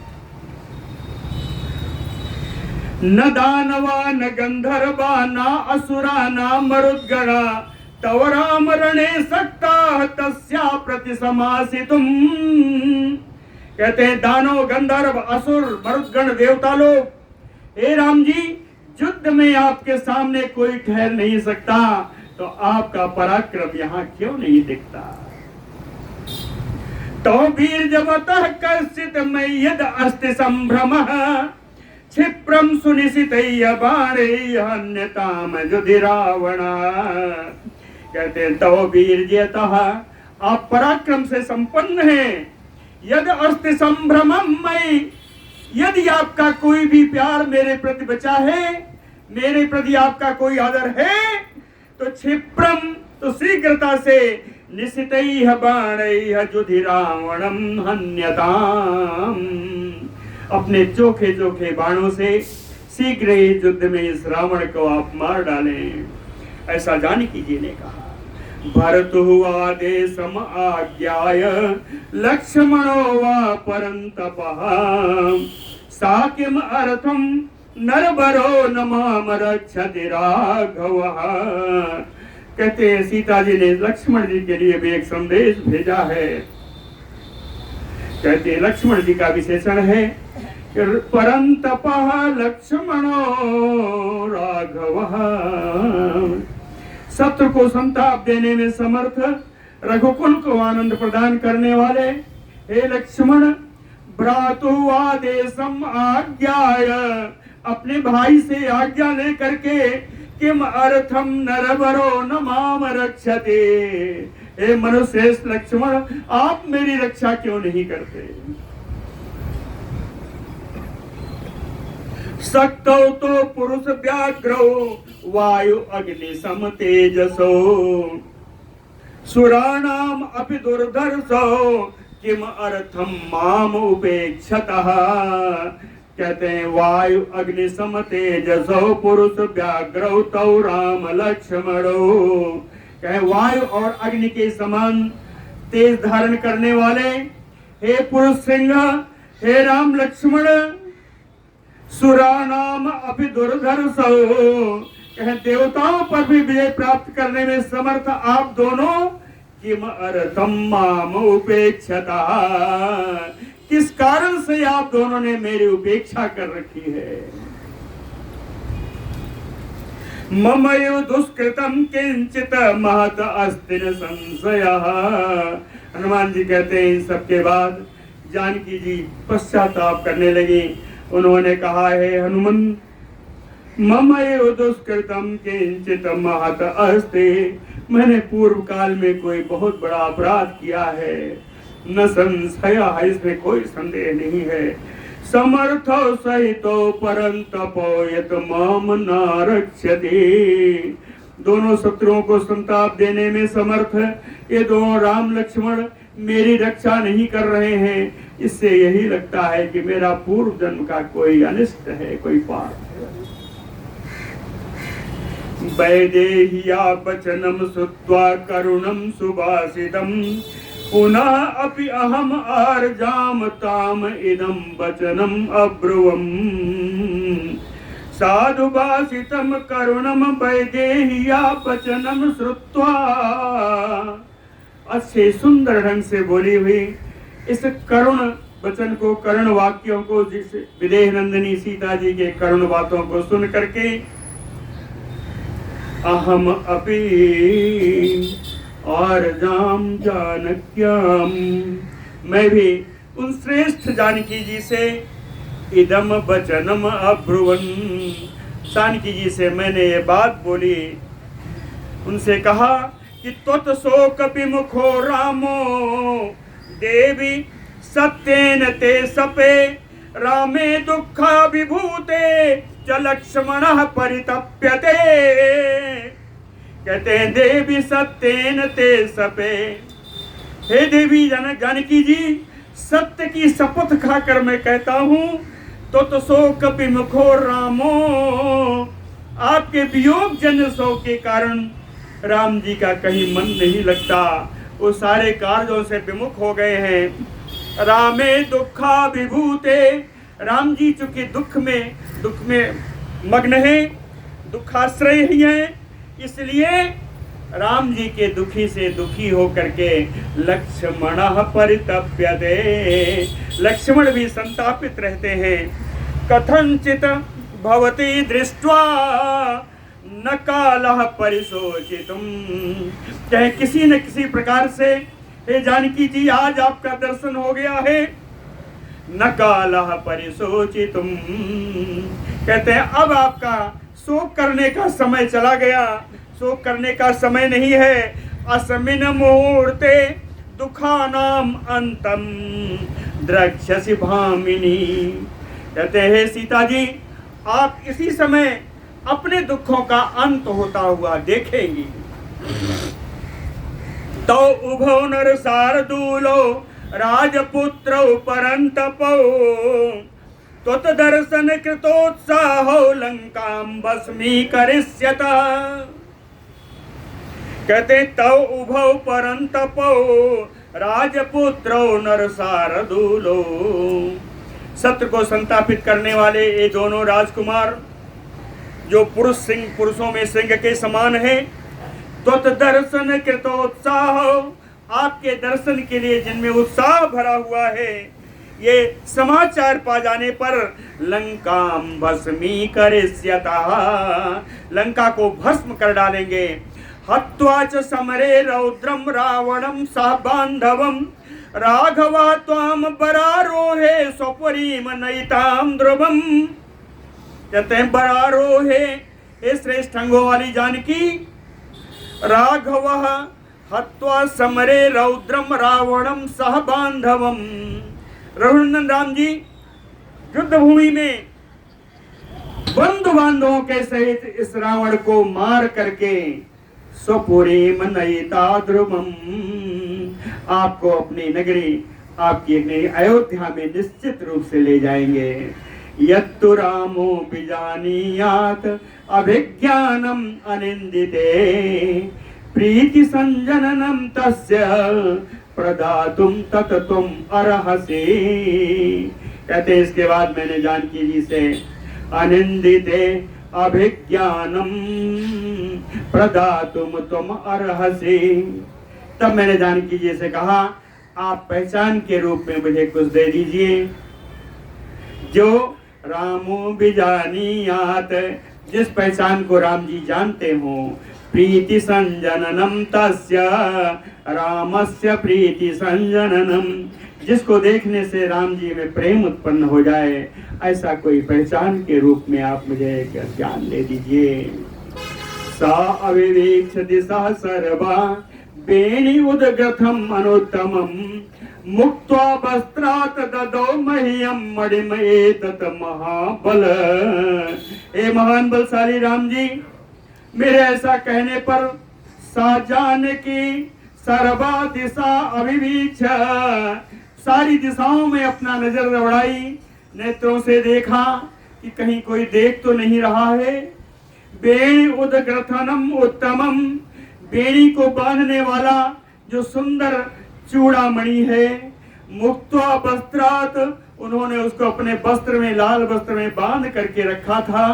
न दानवा न गंधर्वा न असुरा न मरुद्गणा तव राम रणे सक्ता तस्या प्रति समासितुम। कहते हैं दानव गंधर्व असुर मरुद्गण देवता लोग, हे राम जी, युद्ध में आपके सामने कोई ठहर नहीं सकता, तो आपका पराक्रम यहाँ क्यों नहीं दिखता। तो वीर जबतः कर्षित मैं यद अस्ति संभ्रमः क्षिप्रम सुनिशितय्य बाणैः हन्यताम युधि रावणा। कहते हैं तो वीर जयतः, आप पराक्रम से संपन्न हैं। यद अस्ति संभ्रमम मयि, यदि आपका कोई भी प्यार मेरे प्रति बचा है, मेरे प्रति आपका कोई आदर है, तो क्षिप्रम, तो शीघ्रता से निशितैः बाणैः युधि रावणम हन्यताम, अपने चोखे चोखे बाणों से शीघ्र ही युद्ध में इस रावण को आप मार डालें। ऐसा जानकी जी ने कहा। भरतुवादेशम आज्ञाय लक्ष्मणो वा परन्तपः सा किम अर्थम नरबरो न माम रक्षति राघवः। कहते हैं सीता जी ने लक्ष्मण जी के लिए भी एक संदेश भेजा है। कहते हैं लक्ष्मण जी का विशेषण है परन्तपः लक्ष्मणो राघवः, शत्रु को संताप देने में समर्थ, रघुकुल को आनंद प्रदान करने वाले। हे लक्ष्मण, भ्रातुवादेशम आज्ञाय, अपने भाई से आज्ञा लेकर के किम अर्थम नरवरो न माम रक्षते, हे मनुश्रेष्ठ लक्ष्मण, आप मेरी रक्षा क्यों नहीं करते। सक्तौ तो पुरुष व्याघ्रो वायु अग्नि सम तेजसो सुराणाम अपि दुर्धर्षो किम अर्थम माम उपेक्षतः। कहते हैं वायु अग्नि सम तेजसो पुरुष व्याघ्रो तौ राम लक्ष्मणो। कहे वायु और अग्नि के समान तेज धारण करने वाले हे पुरुष सिंह, हे राम लक्ष्मण, सुरा नाम अभी दुर्धर सो, कह देवताओं पर भी विजय प्राप्त करने में समर्थ आप दोनों, किम अर्थम माम उपेक्षता, किस कारण से आप दोनों ने मेरी उपेक्षा कर रखी है। मम यो दुष्कृतम किंचित महत अस्ति न संशयः। हनुमान जी कहते हैं, इन सबके बाद जानकी जी पश्चाताप करने लगी। उन्होंने कहा, है हनुमान, मम यो दुष्कृतम किंचित महत अस्ति, मैंने पूर्व काल में कोई बहुत बड़ा अपराध किया है, न संशय, इसमें कोई संदेह नहीं है। समर्थो सहितो परंतपो यत माम न रक्षति, दोनों शत्रुओं को संताप देने में समर्थ ये दोनों राम लक्ष्मण मेरी रक्षा नहीं कर रहे हैं। इससे यही लगता है कि मेरा पूर्व जन्म का कोई अनिष्ट है, कोई पाप है। वैदेह्या वचनम श्रुत्वा करुणम सुभाषितम, पुनः अपि अहम आर्जाम ताम इदम वचनम अब्रुवम। साधु भाषितम करुणम वैदेह्या वचनम श्रुत्वा, अच्छे सुंदर ढंग से बोली हुई इस करुण वचन को, करुण वाक्यों को, जिस विदेह नंदिनी सीता जी के करुण बातों को सुन करके, अहम अपि आर्जाम जानक्याम, मैं भी उन श्रेष्ठ जानकी जी से इदम वचनम अब्रुवन, जानकी जी से मैंने ये बात बोली, उनसे कहा कि त्वत् शोक विमुखो रामो देवी सत्येन ते सपे, रामे दुःखा विभूते च लक्ष्मणः परितप्यते। कहते हैं, देवी सत्येन ते सपे, हे देवी जानकी जी, सत्य की शपथ खाकर मैं कहता हूँ, तो शोक विमुखो रामो, आपके वियोग जन्य शोक के कारण राम जी का कहीं मन नहीं लगता, वो सारे कार्यों से विमुख हो गए हैं। रामे दुखा विभूते, राम जी चूंकि दुख में मग्न है, दुखाश्रय ही है, इसलिए राम जी के दुखी से दुखी होकर के लक्ष्मणः परितप्यते, लक्ष्मण भी संतापित रहते हैं। कथंचित भवती दृष्ट्वा न कालः परिशोचितुम, चाहे किसी न किसी प्रकार से, हे जानकी जी आज आपका दर्शन हो गया है, न कालः परिशोचितुम, कहते हैं अब आपका शोक करने का समय चला गया, शोक करने का समय नहीं है। अस्मिन् मुहूर्ते दुखानाम अंतम द्रक्ष्यसि भामिनी, कहते हैं सीता जी आप इसी समय अपने दुखों का अंत होता हुआ देखेंगी। तो उभौ नर शार्दूलो राजपुत्रौ परंतपौ, त्वत् दर्शन कृतोत्साहो लंकां भस्मीकरिष्यतः। कहते तौ उभौ परंतपौ राजपुत्रौ नर शार्दूलो, शत्रु को संतापित करने वाले ये दोनों राजकुमार जो पुरुषों में सिंह के समान है, त्वत् दर्शन कृतोत्साह, आपके दर्शन के लिए जिनमें उत्साह भरा हुआ है, ये समाचार पा जाने पर लंकां भस्मीकरिष्यतः, लंका को भस्म कर डालेंगे। हत्वा च समरे रौद्रम रावणं सह बांधवम, राघवा त्वाम बरारोहे स्वपुरीम नयिताम ध्रुवम। कहते हैं बरारोहे, हे श्रेष्ठ अंगों वाली जानकी, राघवः हत्वा समरे रौद्रम रावणम सह बांधवम, रघुनंदन राम जी युद्ध भूमि में बंधु बांधवों के सहित इस रावण को मार करके स्वपुरीम नयिता ध्रुवम, आपको अपनी नगरी, आपकी नगरी अयोध्या में निश्चित रूप से ले जाएंगे। यत्तु रामो बिजानीयात अभिज्ञानम अनिंदिते, प्रीति संजननम तस्य प्रदातुम तत तुम अर्हसि। कहते इसके बाद मैंने जानकी जी से अनिंदिते अभिज्ञानम प्रदातुम तुम अर्हसि। तब मैंने जानकी जी से कहा आप पहचान के रूप में मुझे कुछ दे दीजिए। जो रामो बिजानियात, जिस पहचान को राम जी जानते हो, प्रीति संजननम तस्य रामस्य प्रीति संजननम, जिसको देखने से राम जी में प्रेम उत्पन्न हो जाए, ऐसा कोई पहचान के रूप में आप मुझे ज्ञान दे दीजिए। सा अविवेक्ष दिशा सर्वा बेणी उदग्रथम अनुत्तमम मुक्त्वा वस्त्रात् ददौ मह्यम मणिमये तत् महाबल। हे महान बलशाली राम जी, मेरे ऐसा कहने पर साजान की सर्वा दिशा अभिवीक्ष, सारी दिशाओं में अपना नजर दौड़ाई, नेत्रों से देखा कि कहीं कोई देख तो नहीं रहा है। बेणी उदग्रथनम उत्तमम, बेड़ी को बांधने वाला जो सुंदर चूड़ामणि है। मुक्त्वा वस्त्रात्, उन्होंने उसको अपने वस्त्र में, लाल वस्त्र में बांध करके रखा था।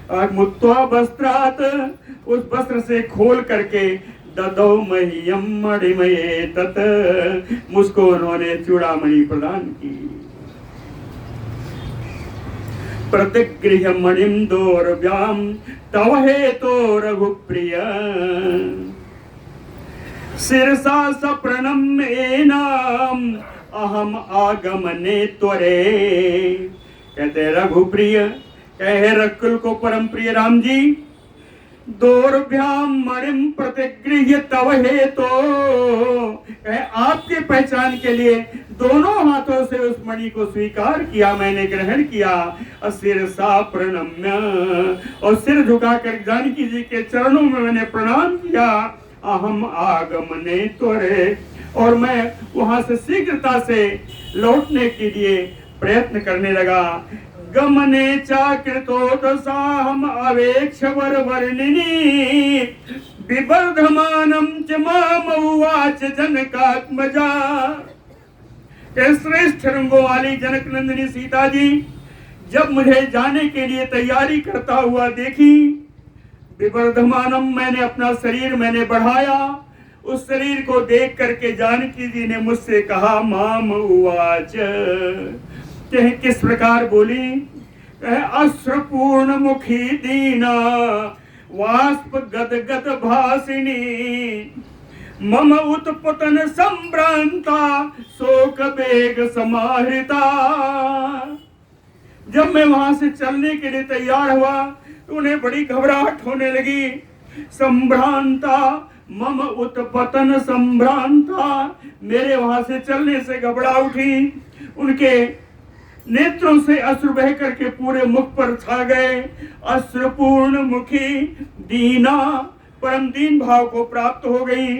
और मुक्त्वा वस्त्रात्, उस वस्त्र से खोल करके ददौ मह्यम मणिमये तत्, मुझको उन्होंने चूड़ामणि प्रदान की। प्रतिगृह्य मणिम दोर्व्याम तव हेतो रघुप्रिय शिरसा सप्रणम्येनाम अहम आगमने त्वरे। कहते रघुप्रिय, कहे रकुल को परम प्रिय राम जी, दोर्भ्याम मणिम प्रतिगृह्य तव हेतो, आपके पहचान के लिए दोनों हाथों से उस मणि को स्वीकार किया, मैंने ग्रहण किया। शिरसा प्रणम्य, और सिर झुकाकर जानकी जी के चरणों में मैंने प्रणाम किया। अहम आगमने त्वरे, और मैं वहां से शीघ्रता से लौटने के लिए प्रयत्न करने लगा। गमने चाकृतोदसाहम अवेक्ष वर वर्णिनी विवर्धमानम च माम उवाच जनकात्मजा। श्रेष्ठ रंगों वाली जनक नंदिनी सीता जी जब मुझे जाने के लिए तैयारी करता हुआ देखी, विवर्धमानम, मैंने अपना शरीर मैंने बढ़ाया। उस शरीर को देख करके जानकी जी ने मुझसे कहा माम उवाच, किस प्रकार बोली, अश्रुपूर्ण मुखी दीना वाष्प गद गद भासिनी मम उत्पतन संभ्रांता शोक बेग समाहृता। जब मैं वहां से चलने के लिए तैयार हुआ तो उन्हें बड़ी घबराहट होने लगी। संभ्रांता, मम उत्पतन संभ्रांता, मेरे वहां से चलने से घबरा उठी। उनके नेत्रों से अश्रु बह करके पूरे मुख पर छा गए। अश्रुपूर्ण मुखी दीना, परम दीन भाव को प्राप्त हो गई।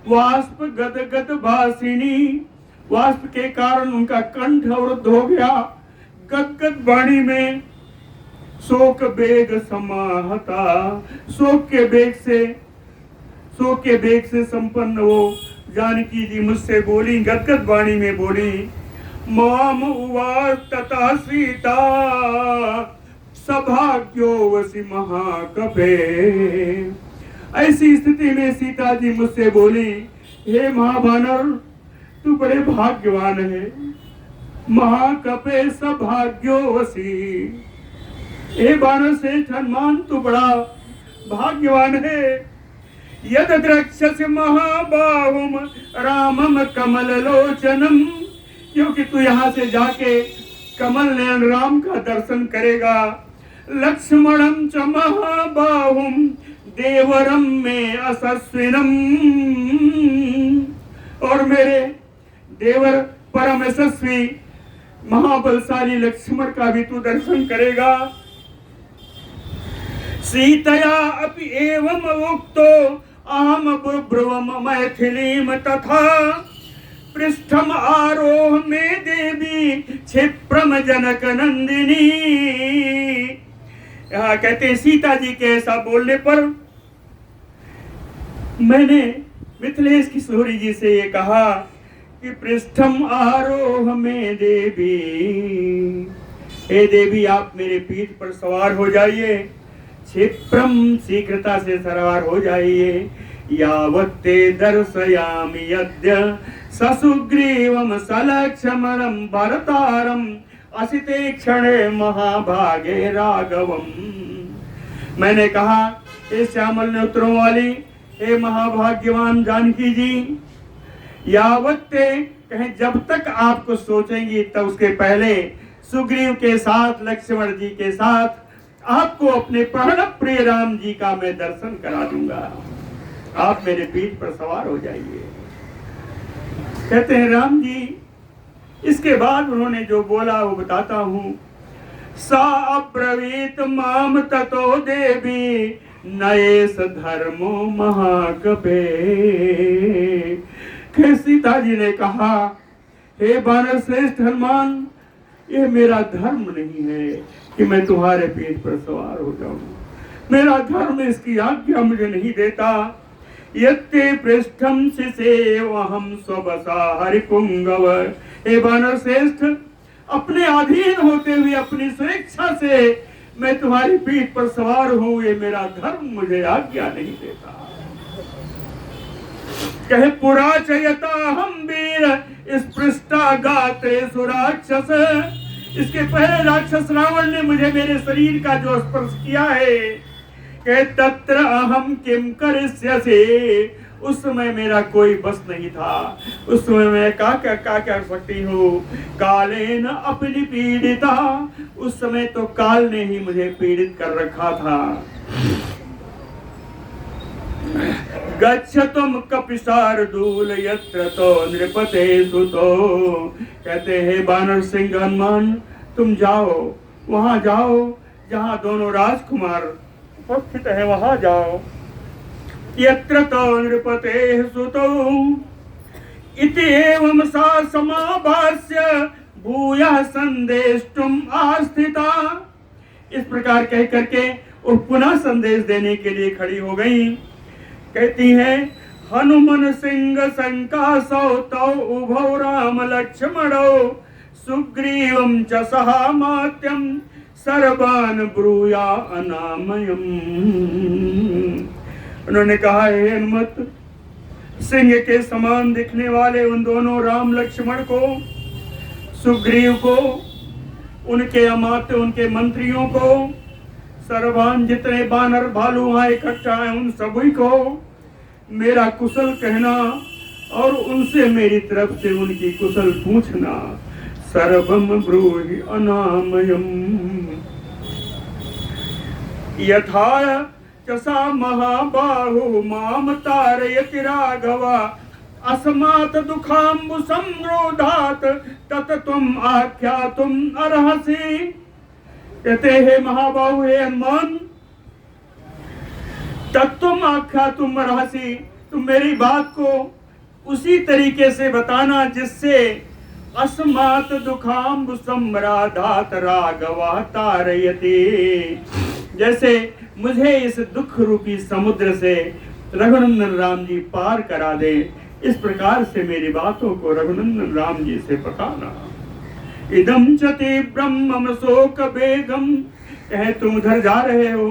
वाष्प गद गद भासिनी, वाष्प के कारण उनका कंठ अवरुद्ध हो गया। गदगद वाणी में शोक बेग समाहता, शोक के बेग से संपन्न वो जानकी जी मुझसे बोली, गदगद वाणी में बोली, माम उवाच तथा सीता सभाग्योवसि महाकपे। ऐसी स्थिति में सीता जी मुझसे बोली, हे महावानर, तू बड़े भाग्यवान है। महाकपे सभाग्योवसि, हे वानर श्रेष्ठ हनुमान, तू बड़ा भाग्यवान है। यद द्रक्ष्यसि महाबाहुम रामम कमल लोचनम, क्योंकि तू यहाँ से जाके कमल नयन राम का दर्शन करेगा। लक्ष्मणम च महाबाहुम देवरम में असस्विनम, और मेरे देवर परम यशस्वी महाबलशाली लक्ष्मण का भी तू दर्शन करेगा। सीतया अपि एवं उक्तो अहम ब्रुवम मैथिलीम तथा पृष्ठम आरोह में देवी क्षिप्रम जनक नंदिनी। यहाँ कहते हैं सीता जी के ऐसा बोलने पर मैंने मिथिलेश किशोरी जी से ये कहा कि पृष्ठम आरोह में देवी, हे देवी आप मेरे पीठ पर सवार हो जाइए, क्षिप्रम शीघ्रता से सवार हो जाइए, यावत्ते दर्शयामि यद्य ससुग्रीवम सलक्ष्मणम भरतारम असिते क्षणे महाभागे राघवम। मैंने कहा हे श्यामल नेत्रों वाली, हे महाभाग्यवान जानकी जी, यावत्ते कहें जब तक आपको सोचेंगी तब उसके पहले सुग्रीव के साथ लक्ष्मण जी के साथ आपको अपने प्राण प्रिय राम जी का मैं दर्शन करा दूंगा, आप मेरे पीठ पर सवार हो जाइए। कहते हैं राम जी, इसके बाद उन्होंने जो बोला वो बताता हूं। सा अब्रवीत माम ततो देवी नयेस धर्मो महाकपे। सीता जी ने कहा, हे वानर श्रेष्ठ हनुमान, ये मेरा धर्म नहीं है कि मैं तुम्हारे पीठ पर सवार हो जाऊं, मेरा धर्म इसकी आज्ञा मुझे नहीं देता। यत्ते पृष्ठम शिशेवहम स्वबसा हरिपुंगव। हे वानर श्रेष्ठ, अपने अधीन होते हुए अपनी स्वेच्छा से मैं तुम्हारी पीठ पर सवार हूं, ये मेरा धर्म मुझे आज्ञा नहीं देता। कहे पुरा चयता हम वीर स्पृष्टा गात्रे सुराक्षस। इसके पहले राक्षस रावण ने मुझे मेरे शरीर का जो स्पर्श किया है, कहे तत्र अहम किम करिष्यसे। उस समय मेरा कोई बस नहीं था, उस समय मैं क्या कर सकती हूँ। कालेन अपनी पीड़िता, उस समय तो काल ने ही मुझे पीड़ित कर रखा था। गच्छतुम कपिशार्दूल यत्र तो नृपते सुतो। कहते हैं वानर सिंह हनुमान, तुम जाओ, वहां जाओ जहां दोनों राजकुमार उपस्थित है, वहां जाओ। यत्र तो नृपते सुतो इति एवं सा समाभास्य भूयः संदेष्टुम आस्थिता। इस प्रकार कह करके वो पुनः संदेश देने के लिए खड़ी हो गई। कहती है, हनुमान सिंह संकासौ तौ उभौ राम लक्ष्मणौ सुग्रीवं च सहामात्यं सर्वान् ब्रूया अनामयम्। उन्होंने कहा, हे हनुमत, सिंह के समान दिखने वाले उन दोनों राम लक्ष्मण को, सुग्रीव को, उनके अमात्य उनके मंत्रियों को, सर्वान जितने बानर भालू वहां इकट्ठा है उन सभी को मेरा कुशल कहना और उनसे मेरी तरफ से उनकी कुशल पूछना। सर्वम ब्रूहि अनामयम्। यथा चसा महाबाहु माम तारयति राघव अस्मात् दुखाम्बु संरोधात् तत तुम आख्यातुम अर्हसि। कहते हैं महाबाहु हे हनुमान, तत्तुम आख्यातुम अर्हसि, तुम मेरी बात को उसी तरीके से बताना जिससे अस्मात् दुखाम्बु संराधात राघव तारयति, जैसे मुझे इस दुख रूपी समुद्र से रघुनंदन राम जी पार करा दे। इस प्रकार से मेरी बातों को रघुनंदन राम जी से बताना। इदम चते ब्रह्म शोक बेगम। कहे तुम उधर जा रहे हो,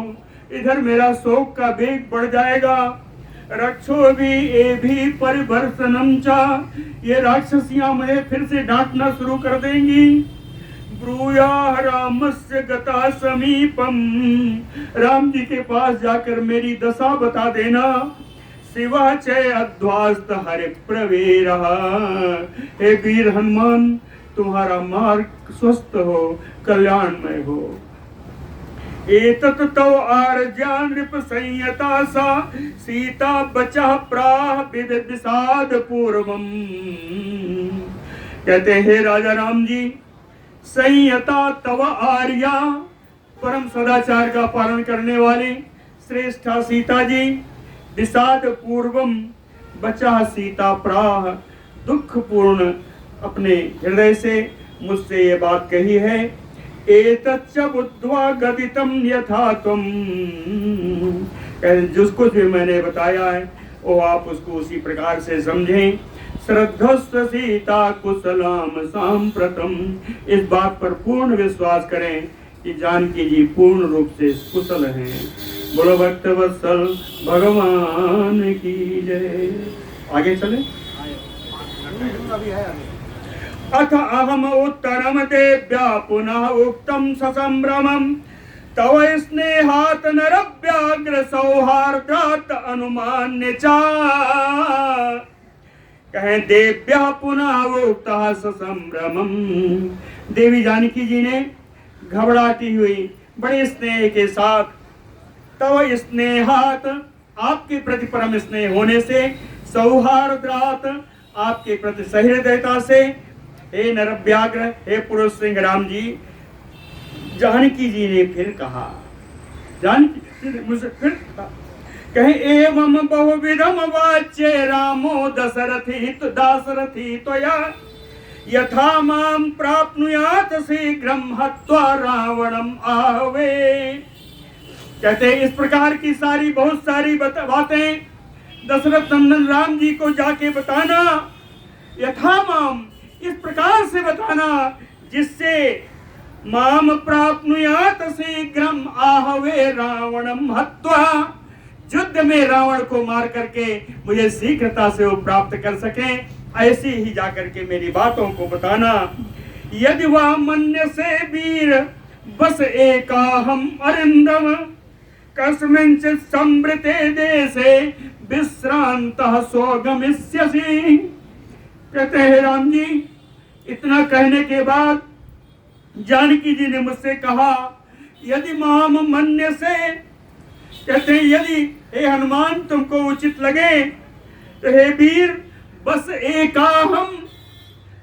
इधर मेरा शोक का बेग बढ़ जाएगा। रक्षो भी ए भी परिवर्तनम चा, ये राक्षसियां मुझे फिर से डांटना शुरू कर देंगी। ब्रूया रामस्य गता समीपम, राम जी के पास जाकर मेरी दशा बता देना। शिवा चय अध्वास्त हरि प्रवेरः। हे वीर हनुमान, तुम्हारा मार्ग स्वस्थ हो, कल्याणमय हो। एतत् तव आर्या नृप संयता सा सीता बचा प्राह विषाद पूर्वम। कहते हैं राजा राम जी, संयता तव आर्या, परम सदाचार का पालन करने वाली श्रेष्ठा सीता जी, विषाद पूर्वम बचा सीता प्राह, दुख पूर्ण अपने हृदय से मुझसे ये बात कही है। एतच्च बुद्ध्वा गदितम यथा तुम, जिसको जो मैंने बताया है वो आप उसको उसी प्रकार से समझें। श्रद्धस्व सीता कुशलाम सांप्रतम। इस बात पर पूर्ण विश्वास करें कि जानकी जी पूर्ण रूप से कुशल हैं। बोलो भक्त वत्सल भगवान की जय। आगे चले। अथ अहम उत्तरम देव्या पुनः उक्तम ससंभ्रमम तव स्नेहात् नरव्याघ्र सौहार्दात् अनुमान्य चा। कहें देव्या पुनः उक्तः ससंभ्रमम। देवी जानकी जी ने घबराती हुई बड़े स्नेह के साथ, तव स्नेहात् आपके प्रति परम स्नेह होने से, सौहार्दात् आपके प्रति सहृदयता से, हे नरव्याघ्र हे पुरुष सिंह राम जी। जानकी जी ने फिर कहा, जानकी जी ने मुझसे फिर कहा, कहे एवं बहुविधम वाच्य रामो दासरथी त्वया यथा माम प्राप्नुयात शीघ्रम हत्वा रावणम आहवे। कहते इस प्रकार की बहुत सारी बातें दशरथ नंदन राम जी को जाके बताना, यथा माम इस प्रकार से बताना जिससे माम प्राप्नुयात शीघ्रम आहवे रावणम हत्वा, युद्ध में रावण को मार करके मुझे शीघ्रता से वो प्राप्त कर सके। ऐसी ही जाकर के मेरी बातों को बताना। यदि वह मन्य से वीर बस एका हम अरिंदम कस्मिंचित् संवृते देशे विश्रांतः स्वगमिष्यसि। कहते हैं राम जी, इतना कहने के बाद जानकी जी ने मुझसे कहा, यदि माम मन्य से, कहते हैं यदि हे हनुमान तुमको उचित लगे तो हे वीर बस एका हम,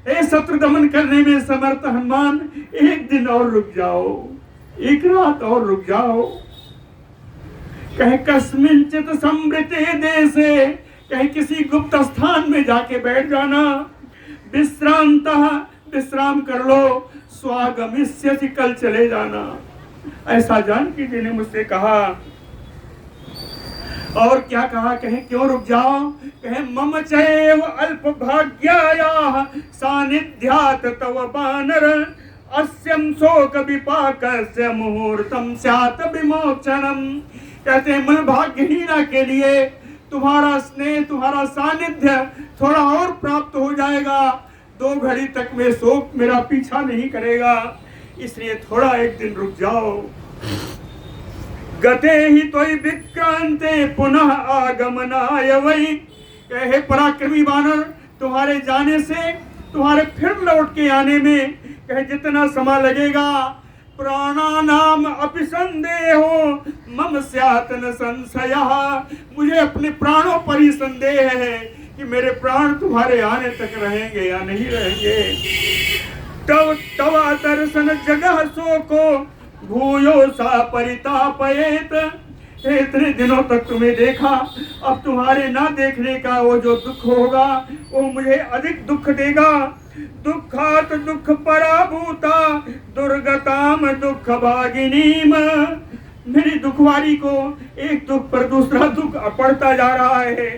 हे शत्रु दमन करने में समर्थ हनुमान, एक दिन और रुक जाओ, एक रात और रुक जाओ। कहे कस्मिंचित् संवृते देशे, कहे किसी गुप्त स्थान में जाके बैठ जाना, विश्रांतः विश्राम कर लो, स्वागमिष्यसि कल चले जाना। ऐसा जानकी जी ने मुझसे कहा। और क्या कहा, कहे क्यों रुक जाओ, कहे मम चैव अल्प भाग्यायाः सानिध्यात् तव बानर अस्यं शोक विपाकस्य मुहूर्तम स्यात् विमोचनम। कहते हैं मन भाग्यहीना के लिए तुम्हारा स्नेह, तुम्हारा सानिध्य थोड़ा और प्राप्त हो जाएगा, 2 घड़ी तक में शोक मेरा पीछा नहीं करेगा, इसलिए थोड़ा एक दिन रुक जाओ। गते ही तोई विक्रांते पुनः आगमनाय वै। कहे पराक्रमी वानर, तुम्हारे जाने से, तुम्हारे फिर लौट के आने में कहे जितना समय लगेगा, प्राणानाम अपि संदेहो मम स्यात् न संशयः। मुझे अपने प्राणों पर ही संदेह है कि मेरे प्राण तुम्हारे आने तक रहेंगे या नहीं रहेंगे। तव दर्शन जगह शोको भूयो सा परितापयेत। इतने दिनों तक तुम्हें देखा, अब तुम्हारे ना देखने का वो जो दुख होगा वो मुझे अधिक दुख देगा। दुखात दुख पराभूता दुर्गताम दुख भागिनीम। मेरी दुखवारी को एक दुख पर दूसरा दुख पड़ता जा रहा है।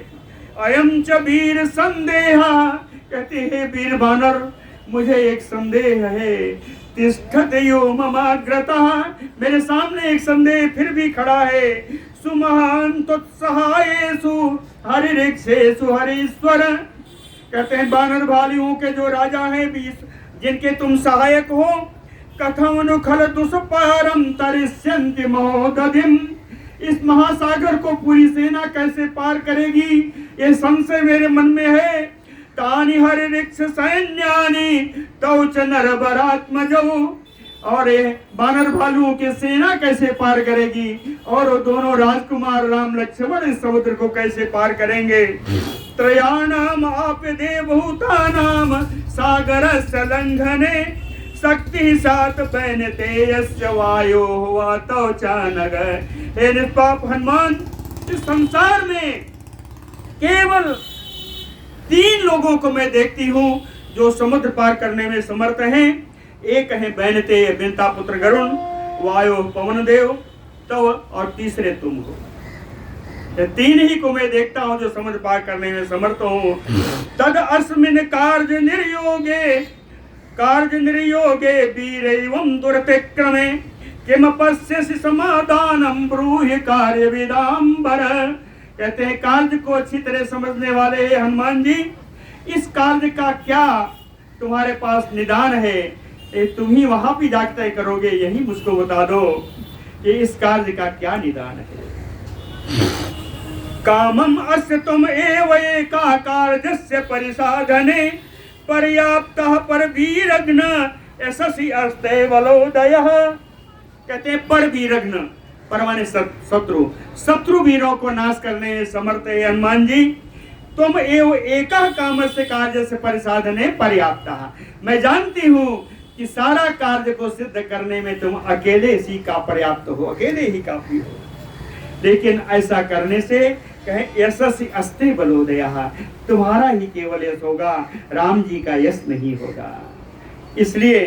अयम च वीर संदेहा। कहते हैं वीर वानर, मुझे एक संदेह है। तिष्ठतयो ममाग्रतः। मेरे सामने एक संदेह फिर भी खड़ा है। सुमहान तुत्सहायेषु हरिऋक्षेषु हरीश्वर। कहते हैं वानर भालियों के जो राजा हैं, जिनके तुम सहायक हो, कथम नु खल दुष्पारम तरिष्यन्ति महोदधिम। इस महासागर को पूरी सेना कैसे पार करेगी, ये संशय मेरे मन में है। तानि हरिऋक्ष सैन्यानि तौ च नरवरात्मजौ। और वानर भालुओं की सेना कैसे पार करेगी, और वो दोनों राजकुमार राम लक्ष्मण इस समुद्र को कैसे पार करेंगे। त्रयाणाम आपदे भूतानाम सागरस्य लंघने शक्ति सात पहनते यस्य वायो हुआ तो चानग। हे निष्पाप हनुमान, इस संसार में केवल 3 लोगों को मैं देखती हूँ जो समुद्र पार करने में समर्थ हैं। एक है बैनते बिनता पुत्र गरुण, वायु पवन देव, तव, और तीसरे तुम हो। तीन ही को मैं देखता हूँ जो समझ पार करने में समर्थ हूँ। तद अस्मिन कार्य निर्योगे वीर एवं दुरतिक्रमे किम पश्यसि समाधानम ब्रूहि कार्य विदाम्बर। कहते हैं कार्य को अच्छी तरह समझने वाले हनुमान जी, इस कार्य का क्या तुम्हारे पास निदान है, तुम ही वहां भी जाके तय करोगे, यही मुझको बता दो कि इस कार्य का क्या निदान है। कामम अस्य तुम एव एका कार्यस्य परिसाधने पर्याप्तः पर वीरघ्न यशसि अस्ते बलोदयः। कहते हैं पर वीरघ्न, पर माने शत्रु वीरों को नाश करने में समर्थ है हनुमान जी। तुम एव एका कामस्य कार्य से परिसाधने पर्याप्तः। मैं जानती हूँ कि सारा कार्य को सिद्ध करने में तुम अकेले ही का पर्याप्त हो, अकेले ही काफी हो। लेकिन ऐसा करने से कहे यशस्वी अस्ते बलोदयः, तुम्हारा ही केवल यश होगा, राम जी का यश नहीं होगा। इसलिए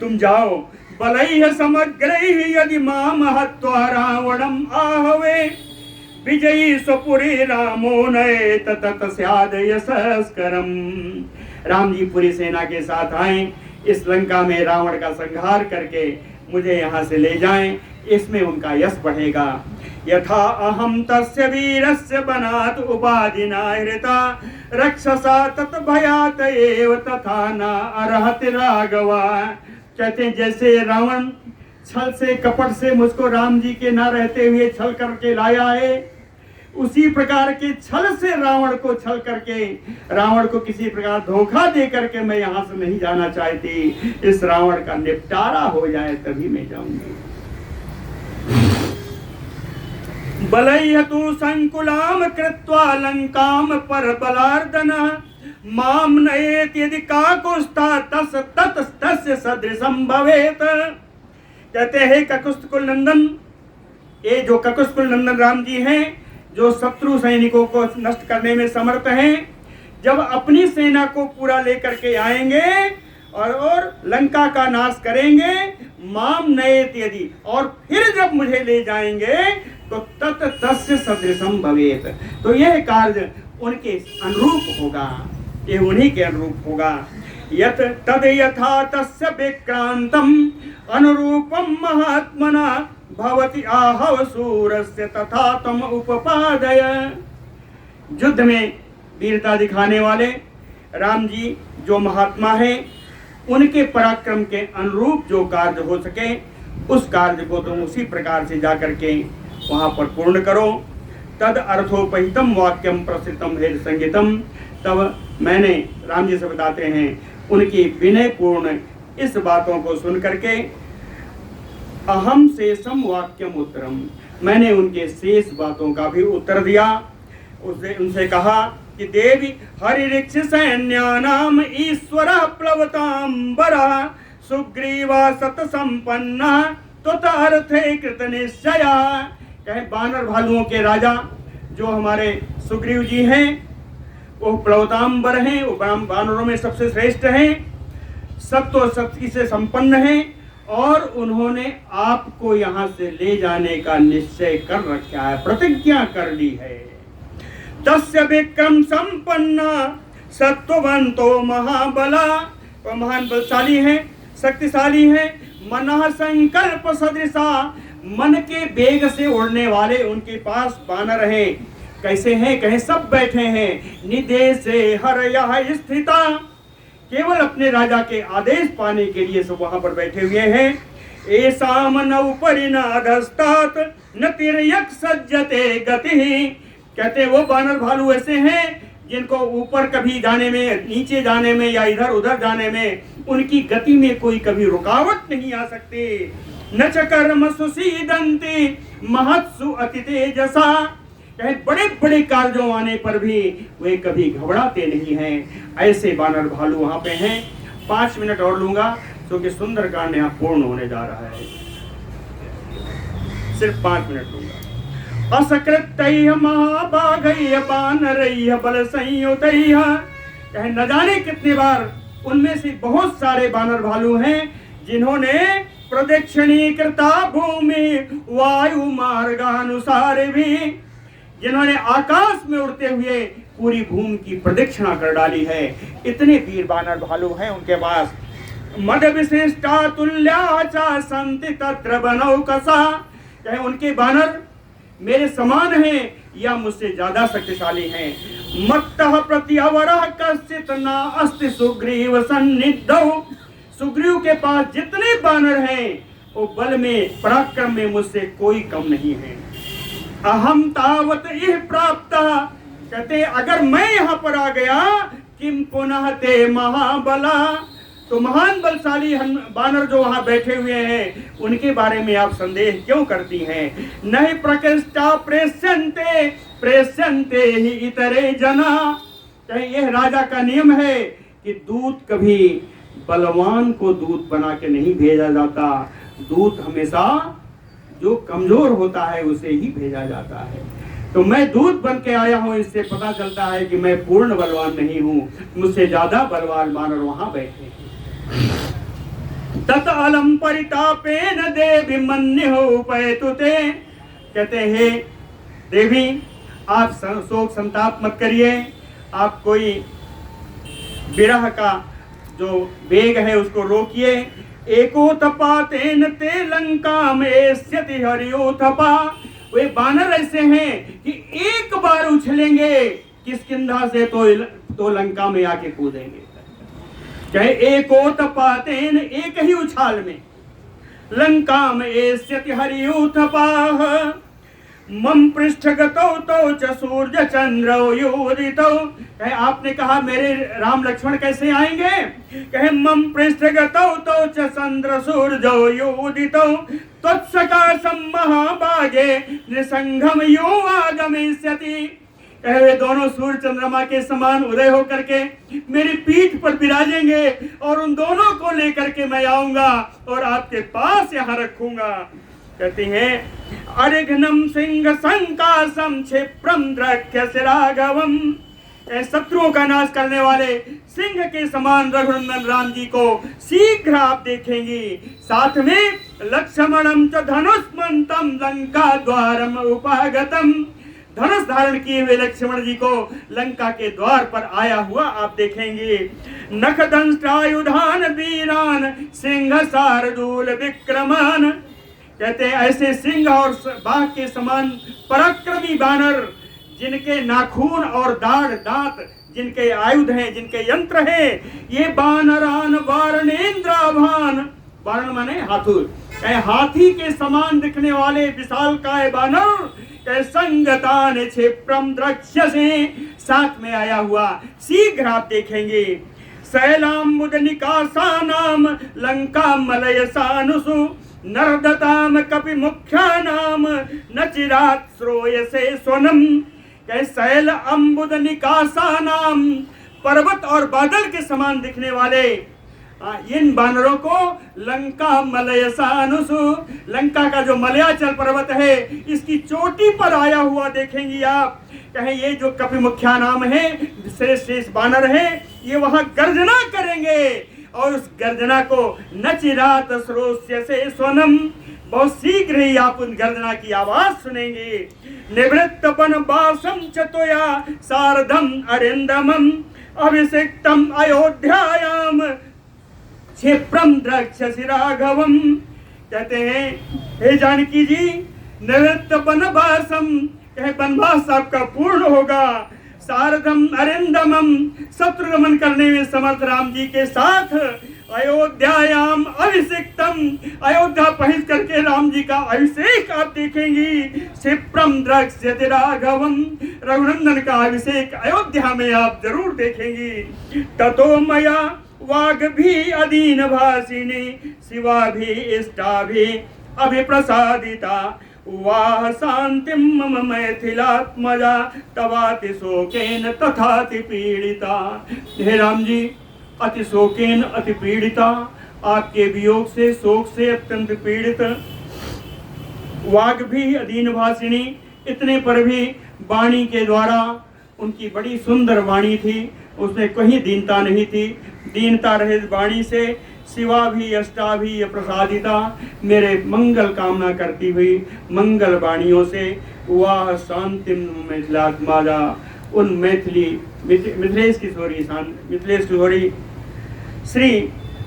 तुम जाओ, बलैः समग्रैः यदि माम हत्वा रावणम आहवे विजयी स्वपुरी रामो नयेत तत स्याद यशस्करम। राम जी पूरी सेना के साथ आए, इस लंका में रावण का संहार करके मुझे यहाँ से ले जाएं, इसमें उनका यश बढ़ेगा। यथा अहम तस्य वीरस्य बनात उपाधिना हृता रक्षसा तत भयात एव तथा न अर्हति राघवा। कहते हैं जैसे रावण छल से कपट से मुझको राम जी के ना रहते हुए छल करके लाया है, उसी प्रकार के छल से रावण को छल करके, रावण को किसी प्रकार धोखा दे करके मैं यहाँ से नहीं जाना चाहती। इस रावण का निपटारा हो जाए तभी मैं जाऊंगी। बलैः तु संकुलाम कृत्वा लंकाम पर बलार्दन माम नयेत यदि काकुस्था तस तत तस्य सदृशम भवेत। कहते हैं ककुस्तकुल नंदन, ये जो ककुस्तकुल नंदन राम जी हैं, जो शत्रु सैनिकों को नष्ट करने में समर्थ हैं, जब अपनी सेना को पूरा लेकर के आएंगे और लंका का नाश करेंगे, माम नयेत यदि, और फिर जब मुझे ले जाएंगे तो तत तस्य सदृशम भवेत, तो यह कार्य उनके अनुरूप होगा, ये उन्हीं के अनुरूप होगा। यत तद यथा तस्य विक्रांतम अनुरूपम महात्मना भवति आहव सूरस्य तथा तम उपपादय। युद्ध में वीरता दिखाने वाले राम जी जो महात्मा हैं, उनके पराक्रम के अनुरूप जो कार्य हो सके, उस कार्य को तुम उसी प्रकार से जाकर के वहां पर पूर्ण करो। तद अर्थोपहितम वाक्यम प्रसिद्धम हृदय संगीतम। तब मैंने राम जी से बताते हैं, उनकी विनय पूर्ण इस बातों को सुन करके अहम शेषम वाक्यम उत्तरम, मैंने उनके शेष बातों का भी उत्तर दिया। उनसे कहा कि देवी हरिऋक्ष सैन्यानाम ईश्वर प्लवतांबरा सुग्रीवा सत संपन्ना तुतार्थे कृत निश्चय। कहे बानर भालुओं के राजा जो हमारे सुग्रीव जी हैं, वो प्लवतांबर हैं, वो बानरों में सबसे श्रेष्ठ हैं, सत्व शक्ति से संपन्न हैं, और उन्होंने आपको यहाँ से ले जाने का निश्चय कर रखा है, प्रतिज्ञा कर ली है। तस्य विक्रम संपन्ना सत्ववंतो महाबला, वो महान बलशाली हैं, शक्तिशाली हैं। मनः संकल्प सदृशा, मन के वेग से उड़ने वाले उनके पास बानर हैं। कैसे हैं? कहे सब बैठे हैं निदेशे हरयः स्थिता, केवल अपने राजा के आदेश पाने के लिए सब वहां पर बैठे हुए हैं। एसाम नौपरि नाधस्तात न तिर्यक सज्जते गति। कहते वो बानर भालू ऐसे हैं जिनको ऊपर कभी जाने में, नीचे जाने में या इधर उधर जाने में उनकी गति में कोई कभी रुकावट नहीं आ सकती। न च कर्म सुसीदंती महत्सु अति तेजसा। कहे बड़े बड़े कार्यों आने पर भी वे कभी घबराते नहीं हैं। ऐसे बानर भालू वहां पे हैं। 5 मिनट और लूंगा क्योंकि सुंदरकांड यहाँ पूर्ण होने जा रहा है, सिर्फ 5 मिनट लूंगा। असकृतैः महाभागैः बानरैः बल संयुतैः। कहे न जाने कितनी बार उनमें से बहुत सारे बानर भालू हैं जिन्होंने प्रदक्षिणीकृता भूमि वायु मार्गानुसार भी, जिन्होंने आकाश में उड़ते हुए पूरी भूमि की प्रदक्षिणा कर डाली है। इतने वीर बानर भालू हैं उनके पास। मद विशिष्टा तुल्या चा संति तत्र बनौ कसा, चाहे उनके बानर मेरे समान हैं या मुझसे ज्यादा शक्तिशाली हैं। मत्तः प्रत्यवरः कश्चित् न अस्ति सुग्रीव सन्निधौ, सुग्रीव के पास जितने बानर हैं वो बल में पराक्रम में मुझसे कोई कम नहीं है। अहम तावत इह प्राप्तः, कहते अगर मैं यहाँ पर आ गया किम पुनः ते महाबला, तो महान बलशाली बानर जो वहां बैठे हुए हैं उनके बारे में आप संदेह क्यों करती हैं। नहीं प्रकृष्टा प्रेष्यन्ते प्रेष्यन्ते ही इतरे जना, चाहे यह राजा का नियम है कि दूत कभी बलवान को दूत बना के नहीं भेजा जाता, दूत हमेशा जो कमजोर होता है उसे ही भेजा जाता है। तो मैं दूत बन के आया हूं, इससे पता चलता है कि मैं पूर्ण बलवान नहीं हूं, मुझसे ज्यादा बलवान बानर वहां बैठे हैं। तत अलम परितापेन देवी मन्यो उपैतु ते, कहते हैं देवी आप शोक संताप मत करिए, आप कोई विरह का जो वेग है उसको रोकिए। एको तपातेन ते लंका में एष्यति हरियो तपा, वे बानर ऐसे हैं कि एक बार उछलेंगे किष्किंधा से तो लंका में आके कूदेंगे। चाहे एको तपातेन, एक ही उछाल में, लंका में एष्यति हरियो तपाह, मम पृष्ठगतौ तौ च सूर्य चंद्रौ योदितौ, कहे आपने कहा मेरे राम लक्ष्मण कैसे आएंगे, कहे मम पृष्ठगतौ तौ च चंद्र सूर्यौ योदितौ, त्वत्सकाशं महाभागे नृसंघम यो आगमिष्यति, कहे वे दोनों सूर्य चंद्रमा के समान उदय होकर के मेरी पीठ पर विराजेंगे और उन दोनों को लेकर के मैं आऊंगा और आपके पास यहाँ रखूंगा। कहती हैं अरिघ्नम सिंह संकासम क्षिप्रम द्रक्ष्यसि राघवम, शत्रुओं का नाश करने वाले सिंह के समान रघुनंदन राम जी को शीघ्र आप देखेंगी। साथ में लक्ष्मणम च धनुष्मंतम लंका द्वारम उपागतम, धनुष धारण किए हुए लक्ष्मण जी को लंका के द्वार पर आया हुआ आप देखेंगे। नखदंष्ट्रायुधान वीरान सिंह शार्दूल विक्रमान, कहते हैं ऐसे सिंह और बाघ के समान पराक्रमी बानर जिनके नाखून और दाढ़ दांत, जिनके आयुध हैं, जिनके यंत्र हैं, ये बानरान वारणेन्द्राभान, वारण माने हाथुर, हाथी के समान दिखने वाले विशालकाय बानर, संगतान क्षिप्रम द्रक्ष्यसि, साथ में आया हुआ शीघ्र आप देखेंगे। शैलाम्बुद निकासानाम लंका मलयसानुषु, नर्दताम कपि मुख्यानाम न चिरात् श्रोयसे स्वनम, शैल अम्बुद निकासानाम, पर्वत और बादल के समान दिखने वाले इन बानरों को लंका मलयसानुषु, लंका का जो मलयाचल पर्वत है इसकी चोटी पर आया हुआ देखेंगी आप। कहें ये जो कपि मुख्या नाम है श्रेष्ठ बानर है, ये वहां गर्जना करेंगे और उस गर्जना को नचिरात श्रोष्यसे स्वनम, बहुत शीघ्र ही आप उन गर्जना की आवाज सुनेंगे। निवृत्त बनवासम चतुया शारदम अरिंदमम अभिषिक्तम अयोध्यायाम क्षिप्रम द्रक्ष्यसि राघवम, कहते हैं हे जानकी जी निवृत्त बनवासम, कहे बनवास आपका पूर्ण होगा, शारदम अरिंदमम, शत्रुगमन करने में समर्थ राम जी के साथ, अयोध्यायाम अभिषिक्तम, अयोध्या पहुंच करके राम जी का अभिषेक आप देखेंगी। क्षिप्रम द्रक्ष्यति राघवम, रघुनंदन का अभिषेक अयोध्या में आप जरूर देखेंगी। ततो मया वाग भी अधीन भाषिणी शिवा भी इष्टा भी अभिप्रसादिता, वाह शांतिम मम मैथिलात्मजा तवाति शोकेन तथाति पीड़िता। हे राम जी अति शोकेन अति पीड़िता, आपके वियोग से शोक से अत्यंत पीड़ित। वाग भी अधीन भाषिणी, इतने पर भी वाणी के द्वारा, उनकी बड़ी सुंदर वाणी थी, उसमें कहीं दीनता नहीं थी। दीनता रहित वाणी से शिवा भी अष्टा भी प्रसादिता, मेरे मंगल कामना करती हुई मंगल वाणियों से वाह शांतिम मिथिलात्माजा, उन मिथिलेश किशोरी श्री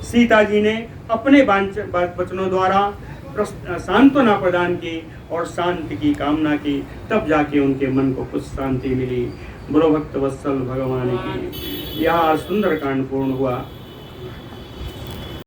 सीता जी ने अपने वचनों द्वारा सांत्वना प्रदान की और शांति की कामना की, तब जाके उनके मन को कुछ शांति मिली। बोलो भक्त वत्सल भगवान की। यह सुंदर कांड पूर्ण हुआ।